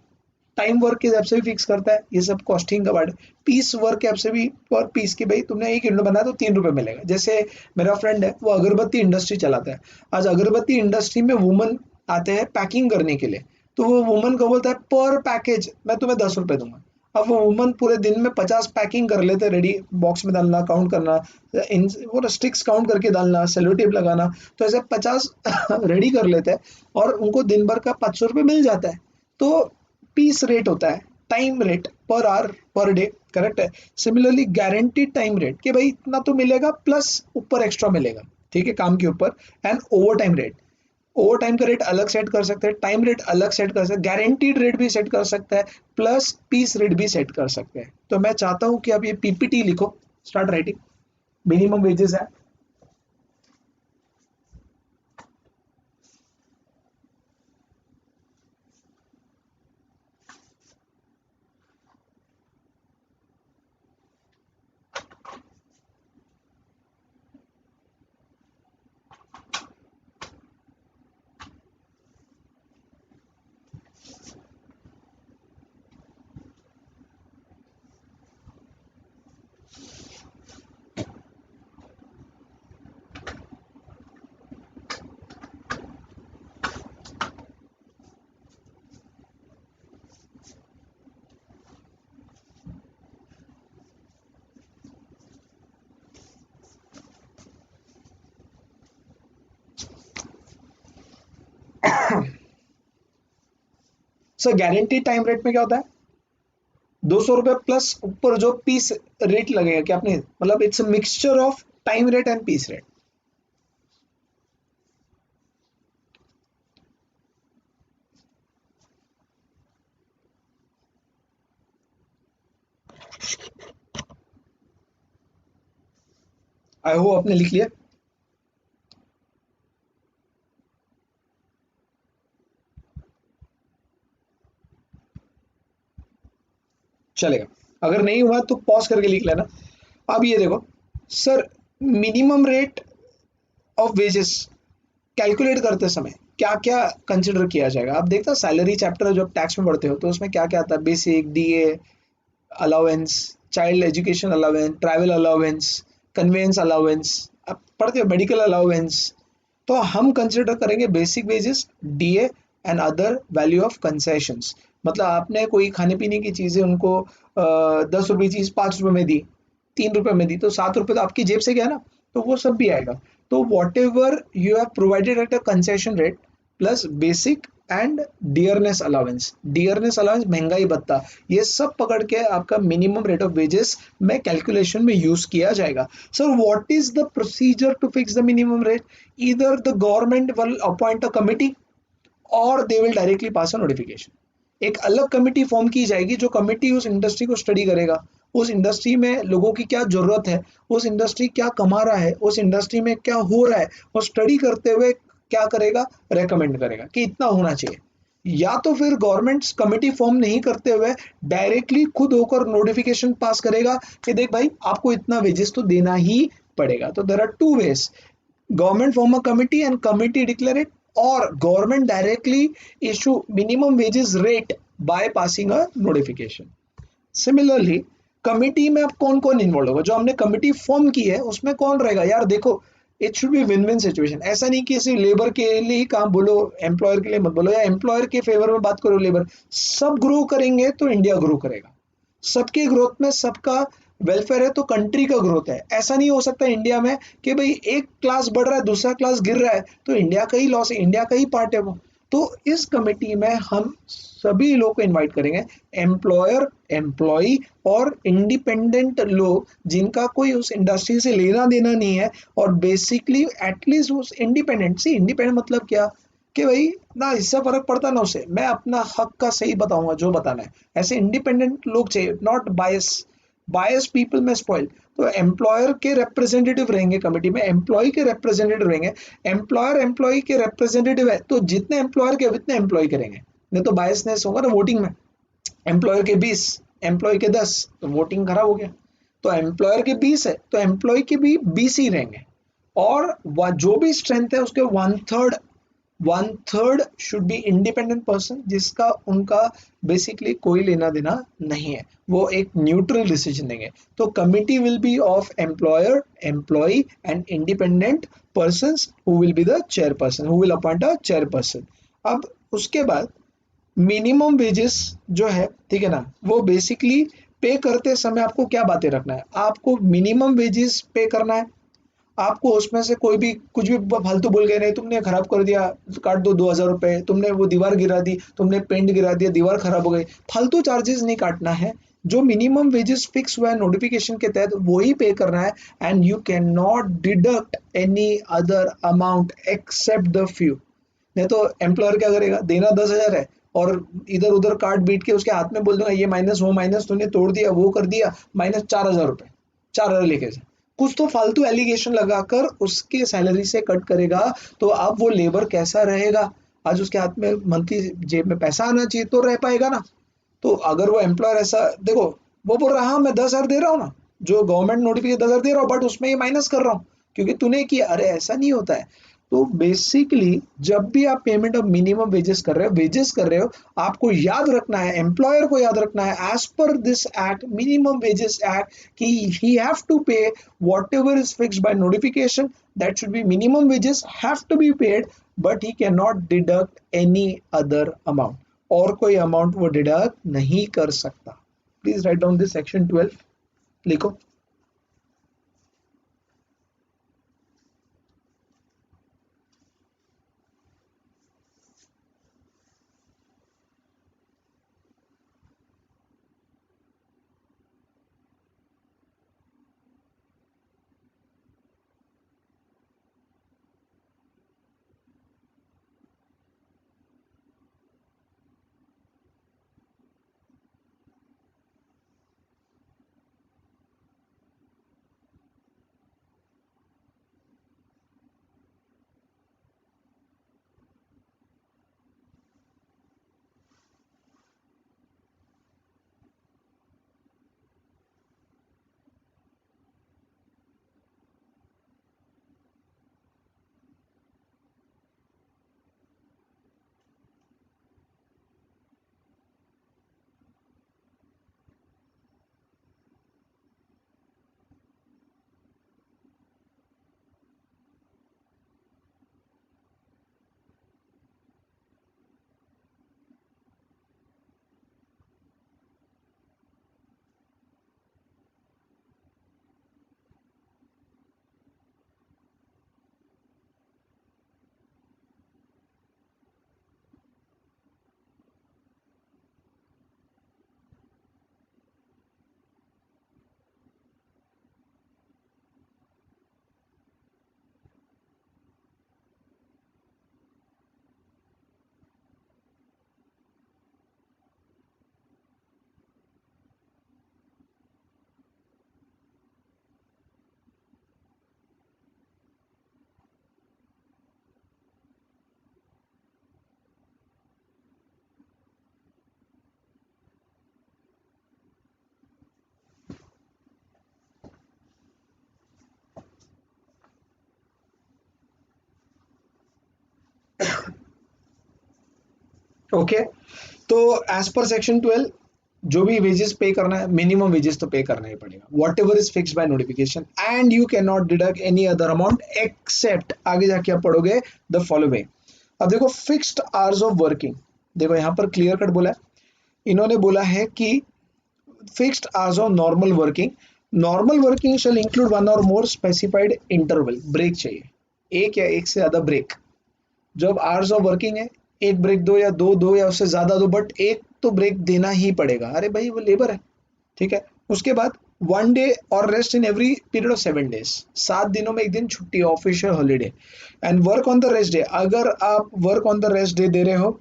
time work के हिसाब से भी फिक्स करता है, ये सब कॉस्टिंग का वर्ड। पीस वर्क के हिसाब से भी, पर पीस की भाई तुमने 1 यूनिट बनाया तो 3 रुपए मिलेगा। जैसे मेरा फ्रेंड है, वो अगरबत्ती इंडस्ट्री चलाता है। आज अगरबत्ती इंडस्ट्री में वुमन आते हैं पैकिंग करने के लिए, तो वो वुमन को बोलता है पर पैकेज मैं तुम्हें 10 रुपए दूंगा। अब वो वुमन पूरे दिन में 50 पैकिंग कर लेते, रेडी बॉक्स में डालना, काउंट करना, वो स्टिक्स काउंट करके डालना, सेलो टेप लगाना, तो ऐसे 50 रेडी कर लेते हैं और उनको दिन भर का 500 रुपये मिल जाता है। तो पीस रेट होता है, time rate per hour per day, correct है। सिमिलरली गारंटीड टाइम रेट कि भाई इतना तो मिलेगा प्लस ऊपर एक्स्ट्रा मिलेगा, ठीक है, काम के ऊपर। And over time rate, over time का रेट अलग सेट कर सकते हैं, टाइम रेट अलग सेट कर सकते हैं, गारंटीड रेट भी सेट कर सकता है, प्लस पीस रेट भी सेट कर सकते हैं। तो मैं चाहता हूं कि आप ये पीपीटी लिखो, स्टार्ट राइटिंग मिनिमम वेजेस है। सर गारंटी टाइम रेट में क्या होता है? 200 रुपए प्लस ऊपर जो पीस रेट लगेगा कि आपने, मतलब it's a mixture of time rate and piece rate. I hope आपने लिख लिया। चलेगा, अगर नहीं हुआ तो पॉज करके लिख लेना। अब ये देखो sir, minimum rate of wages calculate करते समय क्या क्या कंसिडर किया जाएगा? आप देखते हो सैलरी चैप्टर जब टैक्स में पढ़ते हो तो उसमें क्या क्या आता है? Basic, DA, allowance, child education allowance, travel allowance, convince allowance, आप पढ़ते हो मेडिकल अलाउंस, तो हम कंसिडर करेंगे basic wages, DA and other value of concessions. मतलब आपने कोई खाने पीने की चीजें उनको 10 रुपए चीज 5 रुपए में दी, 3 रुपए में दी, तो 7 रुपए तो आपकी जेब से गया ना, तो वो सब भी आएगा। तो whatever you have provided at a concession rate plus basic and dearness allowance, dearness allowance महंगाई भत्ता, ये सब पकड़ के आपका मिनिमम रेट ऑफ वेजेस में कैलकुलेशन में यूज किया जाएगा। Sir what is the procedure to fix the minimum rate? Either the government will appoint a committee और they will directly pass a notification. एक अलग कमिटी फॉर्म की जाएगी, जो कमिटी उस इंडस्ट्री को स्टडी करेगा, उस इंडस्ट्री में लोगों की क्या जरूरत है, उस इंडस्ट्री क्या कमा रहा है, उस इंडस्ट्री में क्या हो रहा है, वो स्टडी करते हुए क्या करेगा, रेकमेंड करेगा कि इतना होना चाहिए। या तो फिर गवर्नमेंट कमिटी फॉर्म नहीं करते हुए डायरेक्टली खुद होकर नोटिफिकेशन पास करेगा कि देख भाई आपको इतना वेजेस तो देना ही पड़ेगा। तो there are two wage, government form a committee and committee declare it, or government directly issue minimum wages rate by passing a notification। Similarly committee में अब कौन कौन इन्वॉल्व होगा, जो हमने कमिटी फॉर्म की है उसमें कौन रहेगा? यार देखो, it should be win win situation. ऐसा नहीं कि सिर्फ लेबर के लिए ही काम बोलो, एम्प्लॉयर के लिए मत बोलो, या एम्प्लॉयर के फेवर में बात करो। लेबर सब ग्रो करेंगे तो इंडिया ग्रो करेगा, सबके ग्रोथ में सबका वेलफेयर है तो कंट्री का ग्रोथ है। ऐसा नहीं हो सकता इंडिया में कि भाई एक क्लास बढ़ रहा है दूसरा क्लास गिर रहा है, तो इंडिया का ही लॉस है, इंडिया का ही पार्ट है वो। तो इस कमेटी में हम सभी लोग को इनवाइट करेंगे, एम्प्लॉयर, एम्प्लॉय और इंडिपेंडेंट लोग जिनका कोई उस इंडस्ट्री से लेना देना नहीं है, और बेसिकली एटलीस्ट उस इंडिपेंडेंट, सी इंडिपेंडेंट मतलब क्या कि भाई ना इससे फर्क पड़ता ना उसे, मैं अपना हक का सही बताऊंगा जो बताना है। ऐसे इंडिपेंडेंट लोग चाहिए, नॉट बायस, बायस पीपल में स्पॉइल। तो एम्प्लॉयर के रिप्रेजेंटेटिव रहेंगे कमेटी में, एम्प्लॉय के रिप्रेजेंटेटिव रहेंगे, एम्प्लॉयर एम्प्लॉय के रिप्रेजेंटेटिव है तो जितने एम्प्लॉयर के उतने एम्प्लॉय करेंगे, नहीं तो बायसनेस होगा ना वोटिंग में। एम्प्लॉयर के 20, एम्प्लॉय के 10, तो वोटिंग खराब हो गया। तो एम्प्लॉयर के 20 है तो एम्प्लॉय के भी 20 ही रहेंगे, और जो भी स्ट्रेंथ है उसके 1/3, 1/3 शुड बी इंडिपेंडेंट पर्सन, जिसका उनका बेसिकली कोई लेना देना नहीं है, वो एक न्यूट्रल डिसीजन देंगे। तो committee will be of employer, employee and independent person, who will be the chairperson, who will appoint a chairperson. अब उसके बाद मिनिमम वेजेस जो है, ठीक है ना, वो बेसिकली पे करते समय आपको क्या बातें रखना है, आपको मिनिमम वेजेस पे करना है। आपको उसमें से कोई भी कुछ भी फालतू बोल गए, नहीं तुमने खराब कर दिया, काट दो 2,000 रुपए, तुमने वो दीवार गिरा दी, तुमने पेंट गिरा दिया, दीवार खराब हो गई, फालतू चार्जेस नहीं काटना है। जो मिनिमम वेजेस फिक्स हुआ है नोटिफिकेशन के तहत वही पे करना है, and you can not deduct any other amount except the few. नहीं तो एम्प्लॉयर क्या करेगा, देना 10,000 है और इधर उधर काट बीट के उसके हाथ में बोल दूंगा ये माइनस वो माइनस, तूने तोड़ दिया वो कर दिया, माइनस 4,000 रुपए, 4,000 लेके जा, कुछ तो फालतू एलिगेशन लगाकर उसके सैलरी से कट करेगा। तो अब वो लेबर कैसा रहेगा? आज उसके हाथ में मंथली जेब में पैसा आना चाहिए तो रह पाएगा ना। तो अगर वो एम्प्लॉयर ऐसा देखो, वो बोल रहा हाँ मैं 10,000 दे रहा हूँ ना, जो गवर्नमेंट नोटिफिकेशन 10,000 दे रहा हूँ, बट उसमें ये माइनस कर रहा हूँ क्योंकि तूने किया। अरे ऐसा नहीं होता है। तो बेसिकली जब भी आप पेमेंट ऑफ मिनिमम वेजेस कर रहे हो, वेजेस कर रहे हो, आपको याद रखना है, एम्प्लॉयर को याद रखना है, as per this act, minimum wages act, कि he have to pay whatever is fixed by notification, that should be minimum wages have to be paid, but he can not deduct any other amount, और कोई amount वो deduct नहीं कर सकता। Please write down this section 12, लिखो। Okay, तो as per section 12 जो भी वेजेस पे करना है, मिनिमम वेजेस तो पे करना ही पड़ेगा, whatever is fix by notification, and you can not deduct any other amount except, आगे जाके आप पढ़ोगे, द फॉलोइंग। अब देखो फिक्स्ड आवर्स ऑफ वर्किंग, देखो यहाँ पर क्लियर कट बोला है, इन्होंने बोला है कि fixed hours of normal working shall include one और मोर स्पेसिफाइड इंटरवल, ब्रेक चाहिए एक या एक से ज्यादा ब्रेक। जब आवर्स ऑफ वर्किंग है, एक ब्रेक दो या दो या उससे ज्यादा दो, बट एक तो ब्रेक देना ही पड़ेगा, अरे भाई वो लेबर है, ठीक है। उसके बाद 1 डे और rest in every period of 7 days, 7 दिनों में एक दिन छुट्टी, official holiday. And work on the rest day, अगर आप work on the rest day they रहे हो,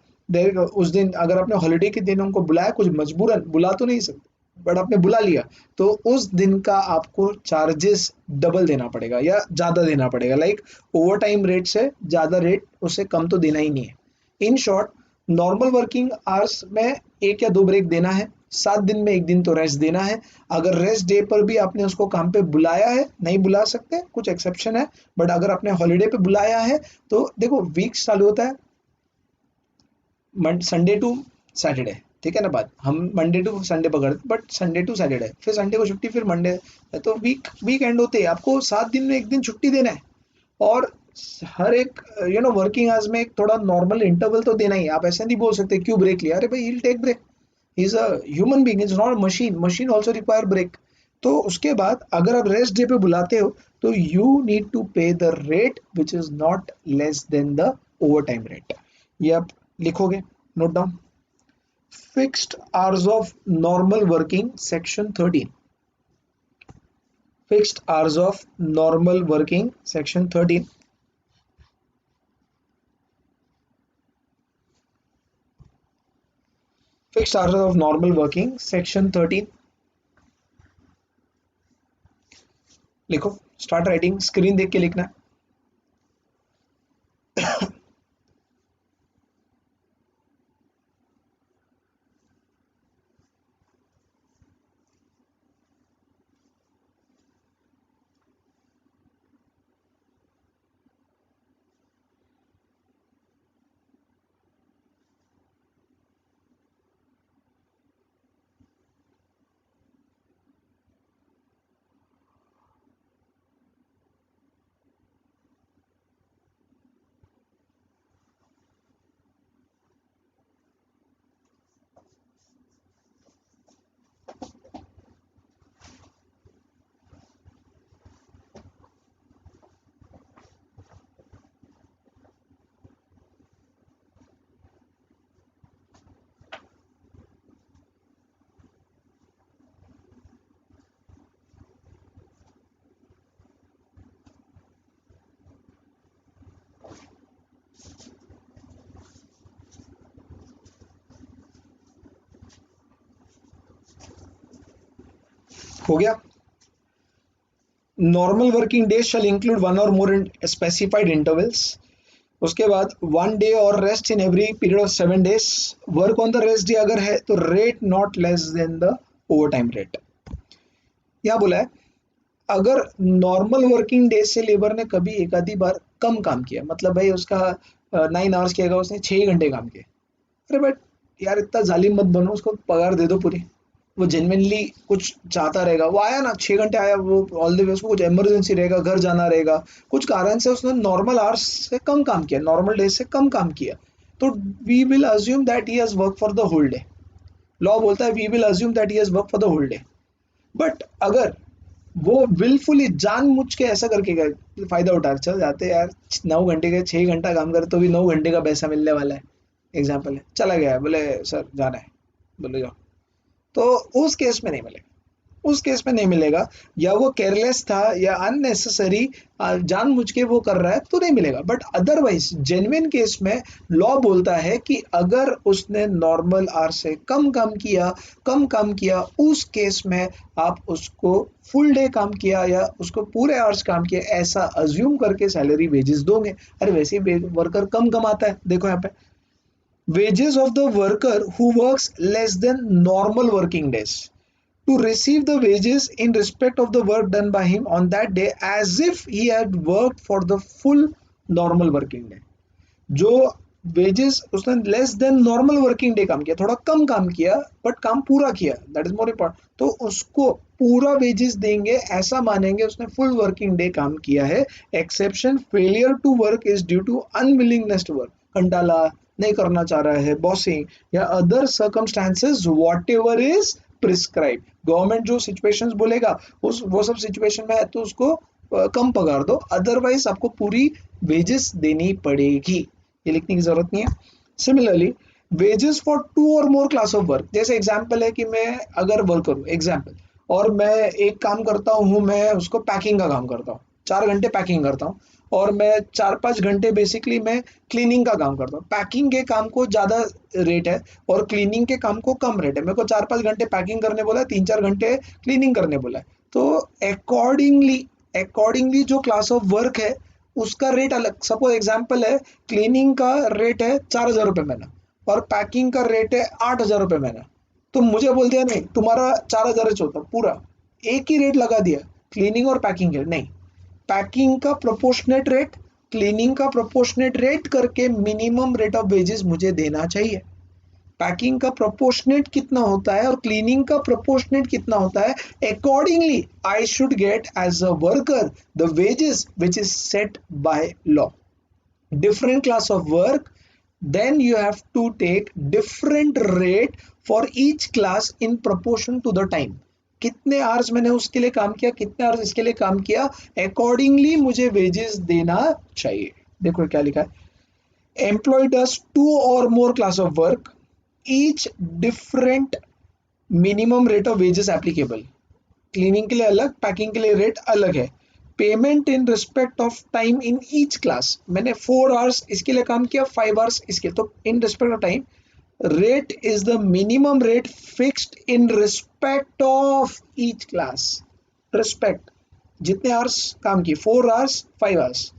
उस दिन अगर आपने हॉलीडे के दिन उनको बुलाया, कुछ मजबूरन बुला तो नहीं सकते, बट आपने बुला लिया, तो उस दिन का आपको चार्जेस डबल देना पड़ेगा या ज्यादा देना पड़ेगा, लाइक ओवर टाइम रेट से ज्यादा रेट, उससे कम तो देना ही नहीं है। In short, normal working hours में एक या दो ब्रेक देना है, 7 दिन में एक दिन तो रेस्ट देना है। अगर रेस्ट डे पर भी आपने उसको काम पे बुलाया है, नहीं बुला सकते, कुछ एक्सेप्शन है, बट अगर आपने हॉलीडे पे बुलाया है, तो देखो वीक चालू होता है संडे टू सैटरडे, ठीक है ना, बात हम मंडे टू संडे पकड़ते, बट संडे टू सैटरडे, फिर संडे को छुट्टी, फिर मंडे, तो वीक एंड होते हैं, आपको 7 दिन में एक दिन छुट्टी देना है। और हर एक वर्किंग आवर्स में एक थोड़ा नॉर्मल इंटरवल तो देना ही, आप ऐसे नहीं बोल सकते क्यों ब्रेक लिया, अरे भाई he take break, he is a human being, is not machine, machine also require break. तो उसके बाद अगर आप रेस्ट डे पे बुलाते हो, तो यू नीड टू पे the rate which is not less than the over time rate. ये आप लिखोगे, note down. Fixed hours of normal working section 13, fixed hours of normal working section 13, fixed hours of normal working section 13, लिखो, start writing, screen देख के लिखना है। हो गया। Normal working days shall include one और मोर स्पेसिफाइड इंटरवल्स। उसके बाद 1 डे और rest in every period of 7 days. Work on the rest day अगर है तो rate not less than the over time rate. क्या बोला है, अगर नॉर्मल वर्किंग डेज से लेबर ने कभी एक आधी बार कम काम किया, मतलब भाई उसका 9 आवर्स किया, उसने 6 घंटे काम किए, अरे बट यार इतना जालिम मत बनो, उसको पगार दे दो पूरी, वो जेन्युइनली कुछ चाहता रहेगा, वो आया ना 6 घंटे आया, वो ऑल द वे, उसको कुछ इमरजेंसी रहेगा, घर जाना रहेगा, कुछ कारण से उसने नॉर्मल आवर्स से कम काम किया, नॉर्मल डेज से कम काम किया, तो we will assume that he has work for the whole day. Law बोलता है we will assume that he has work for the whole day. But अगर वो विलफुली जानबूझ के ऐसा करके गए, फायदा उठा चल जाते यार, 9 घंटे के 6 घंटा काम करे तो भी 9 घंटे का पैसा मिलने वाला है, एग्जाम्पल है, चला गया, बोले सर जाना है, बोले जाओ, तो उस केस में नहीं मिलेगा, उस केस में नहीं मिलेगा, या वो केयरलेस था या अननेसेसरी जानबूझ के वो कर रहा है तो नहीं मिलेगा। बट अदरवाइज जेन्युइन केस में लॉ बोलता है कि अगर उसने नॉर्मल आवर से कम काम किया, उस केस में आप उसको फुल डे काम किया या उसको पूरे आवर्स काम किया ऐसा अज्यूम करके सैलरी वेजेस दोगे। अरे वैसे ही वर्कर कम कमाता है, देखो यहाँ पे, wages of the worker who works less than normal working days to receive the wages in respect of the work done by him on that day as if he had worked for the full normal working day। जो wages उसने less than normal working day काम किया, थोड़ा कम काम किया but काम पूरा किया, दैट इज मोर इम्पोर्टेंट, तो उसको पूरा वेजेस देंगे, ऐसा मानेंगे उसने फुल वर्किंग डे काम किया है। Exception failure to work is due to unwillingness to work, कंटाला, नहीं करना चाह रहा है, बॉसिंग या other circumstances whatever is prescribe. Government जो सिचुएशंस बोलेगा उस वो सब सिचुएशन में है तो उसको कम पगार दो, अदरवाइज आपको पूरी वेजेस देनी पड़ेगी, ये लिखने की जरूरत नहीं है। सिमिलरली वेजेस फॉर टू और मोर क्लास ऑफ वर्क, जैसे एग्जांपल है कि मैं अगर वर्क करूँ एग्जांपल, और मैं एक काम करता हूँ, मैं उसको पैकिंग का काम करता हूँ, 4 घंटे पैकिंग करता हूँ, और मैं 4-5 घंटे बेसिकली मैं क्लीनिंग का काम करता हूँ। पैकिंग के काम को ज़्यादा रेट है और क्लीनिंग के काम को कम रेट है, मेरे को 4-5 घंटे पैकिंग करने बोला है, 3-4 घंटे क्लीनिंग करने बोला है, तो अकॉर्डिंगली जो क्लास ऑफ वर्क है उसका रेट अलग। सपोज एग्जांपल है, क्लीनिंग का रेट है 4,000 रुपये महीना और पैकिंग का रेट है 8,000 रुपये महीना, तो मुझे बोल दिया नहीं तुम्हारा 4,000 होता पूरा, एक ही रेट लगा दिया क्लीनिंग और पैकिंग के, नहीं, पैकिंग का प्रोपोर्शनेट रेट, क्लीनिंग का प्रोपोर्शनेट रेट करके मिनिमम रेट ऑफ वेजेस मुझे देना चाहिए। पैकिंग का प्रोपोर्शनेट कितना होता है और क्लीनिंग का प्रोपोर्शनेट कितना होता है, accordingly I should get as a worker the wages which is set by law. different class of work, then you have to take different rate for each class in proportion to the time। कितने hours मैंने उसके लिए काम किया, कितने hours इसके लिए काम किया, अकॉर्डिंगली मुझे वेजेस देना चाहिए। देखो क्या लिखा है, एम्प्लॉय डज टू और more class of work, each different minimum rate of wages applicable. Cleaning के लिए अलग, पैकिंग के लिए रेट अलग है। Payment in respect of time in each class, मैंने 4 आवर्स इसके लिए काम किया, 5 आवर्स इसके, तो इन respect of time rate is the minimum rate fixed in respect of each class. Respect, जितने आवर्स काम किए, 4 आवर्स, 5 आवर्स।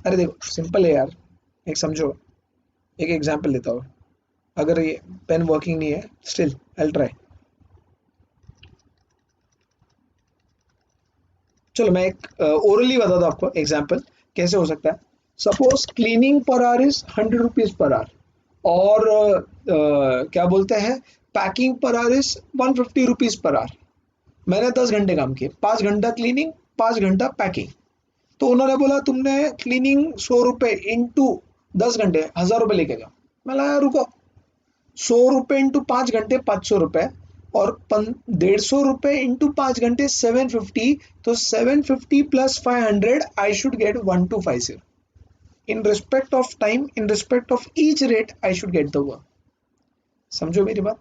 अरे देखो सिंपल है यार, एक समझो, एक एग्जांपल लेता हूँ, अगर ये पेन वर्किंग नहीं है, स्टिल आई ट्राई। चलो मैं एक ओरली बता दूं आपको एग्जांपल कैसे हो सकता है। Suppose cleaning per hour is 100 rupees per hour, और क्या बोलते हैं, packing per hour is 150 rupees per hour. मैंने 10 घंटे काम किए, 5 घंटा क्लीनिंग, 5 घंटा पैकिंग, तो उन्होंने बोला तुमने क्लीनिंग 100 रुपये इंटू 10 घंटे 1,000 रुपये लेके जाओ। मैं लगा रुको, 100 रुपये इंटू 5 घंटे 500 रुपये, और 150 रुपये इंटू 5 घंटे 750, तो 750 plus 500 I should gate 1250। In respect of time, in respect of each rate I should get the work. समझो मेरी बात,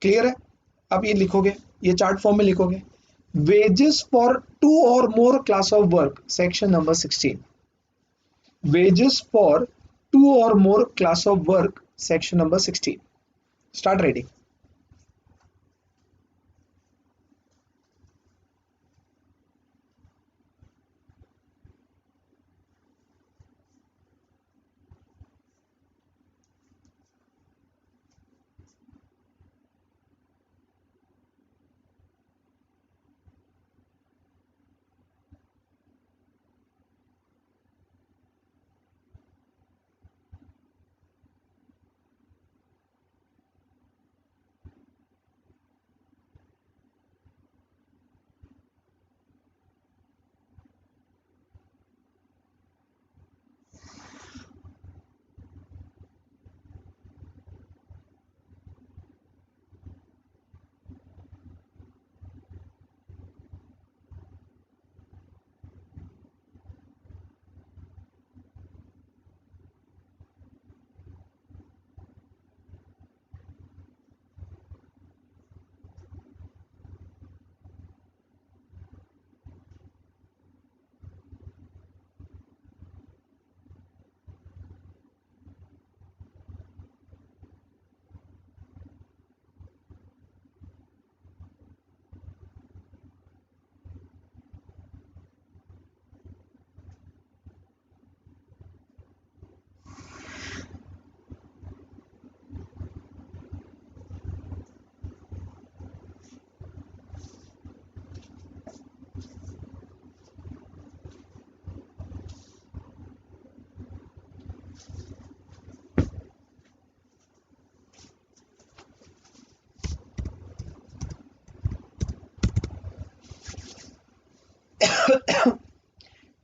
क्लियर है? अब ये लिखोगे, ये चार्ट फॉर्म में लिखोगे, वेजेस फॉर टू और more class of work, section number 16। wages for two or more class of work, section number 16. Start reading.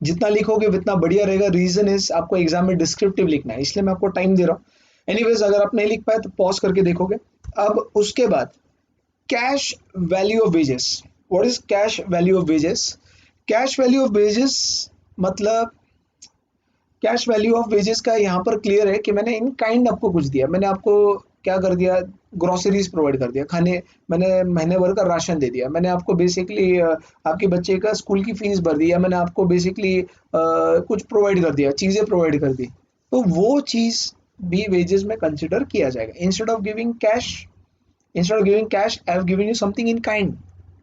जितना लिखोगे उतना बढ़िया रहेगा। रीजन इज आपको एग्जाम में डिस्क्रिप्टिव लिखना है, इसलिए मैं आपको टाइम दे रहा हूँ। एनीवेज अगर आप नहीं लिख पाए तो पॉज करके देखोगे। अब उसके बाद cash value of wages. What is cash value of wages? Cash value of wages मतलब कैश वैल्यू ऑफ वेजेस का यहाँ पर क्लियर है कि मैंने इन काइंड आपको कुछ दिया, मैंने आपको क्या कर दिया, ग्रोसरीज प्रोवाइड कर दिया, खाने, मैंने महीने भर का राशन दे दिया, मैंने आपको बेसिकली आपके बच्चे का स्कूल की फीस भर दी, या मैंने आपको बेसिकली कुछ प्रोवाइड कर दिया, चीज़ें प्रोवाइड कर दी, तो वो चीज़ भी वेजेस में कंसिडर किया जाएगा। Instead of giving cash I have given you something in kind.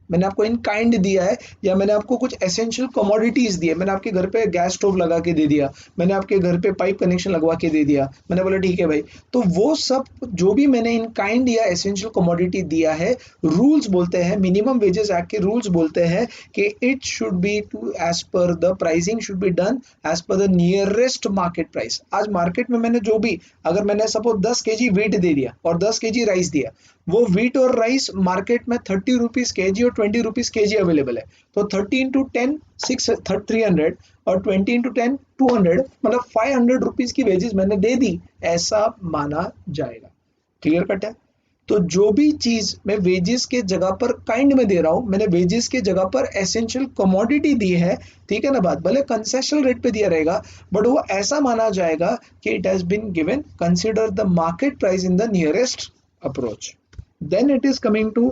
मैंने आपको इन काइंड दिया है, या मैंने आपको कुछ एसेंशियल कमोडिटीज दिए, मैंने आपके घर पे गैस स्टोव लगा के दे दिया, मैंने आपके घर पे पाइप कनेक्शन लगवा के दे दिया, मैंने बोला ठीक है भाई। तो वो सब जो भी मैंने इन काइंड या एसेंशियल कमोडिटी दिया है, रूल्स बोलते हैं, मिनिमम वेजेस एक्ट के रूल्स बोलते हैं कि it should be to as per the pricing should be done as per the nearest market price. आज मार्केट में मैंने जो भी, अगर मैंने सपोज 10 kg वीट दे दिया और 10 kg राइस दिया, वो वीट और राइस मार्केट में 30 रुपीज के जी और 20 रुपीज के जी अवेलेबल है, तो 30 इंटू 10 300 और 20 इंटू 10 200, मतलब 500 रुपीज की वेजेस मैंने दे दी, ऐसा माना जाएगा। क्लियर कट है? तो जो भी चीज मैं वेजेस के जगह पर काइंड में दे रहा हूं, मैंने वेजेस के जगह पर एसेंशियल कमोडिटी दी है, ठीक है ना बात, भले कंसेशनल रेट पे दिया रहेगा, बट वो ऐसा माना जाएगा कि it has been given, consider the market price in the nearest approach. Then it is coming to,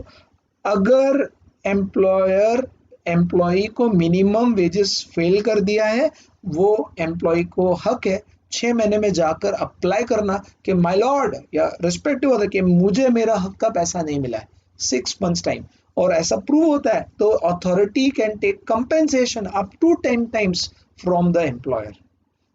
अगर एम्प्लॉयर एम्प्लॉय को मिनिमम वेजेस फेल कर दिया है, वो एम्प्लॉय को हक है 6 महीने में जाकर अप्लाई करना कि माय लॉर्ड, या रिस्पेक्टिव होता है कि मुझे मेरा हक का पैसा नहीं मिला है, 6 months टाइम, और ऐसा प्रूव होता है तो authority can take compensation up to 10 times from the employer.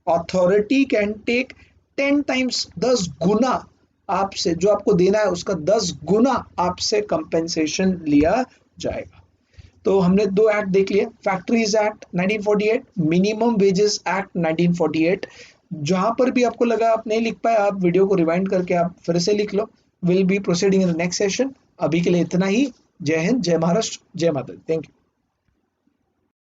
Authority can take 10 times, 10 गुना आपसे जो आपको देना है उसका 10 गुना आपसे कंपेंसेशन लिया जाएगा। तो हमने 2 एक्ट देख लिए, factories act 1948, minimum wages act 1948। जहां पर भी आपको लगा आप नहीं लिख पाए, आप वीडियो को रिवाइंड करके आप फिर से लिख लो। Will be proceeding in the next session. अभी के लिए इतना ही। जय हिंद, जय महाराष्ट्र, जय माता दी। Thank you.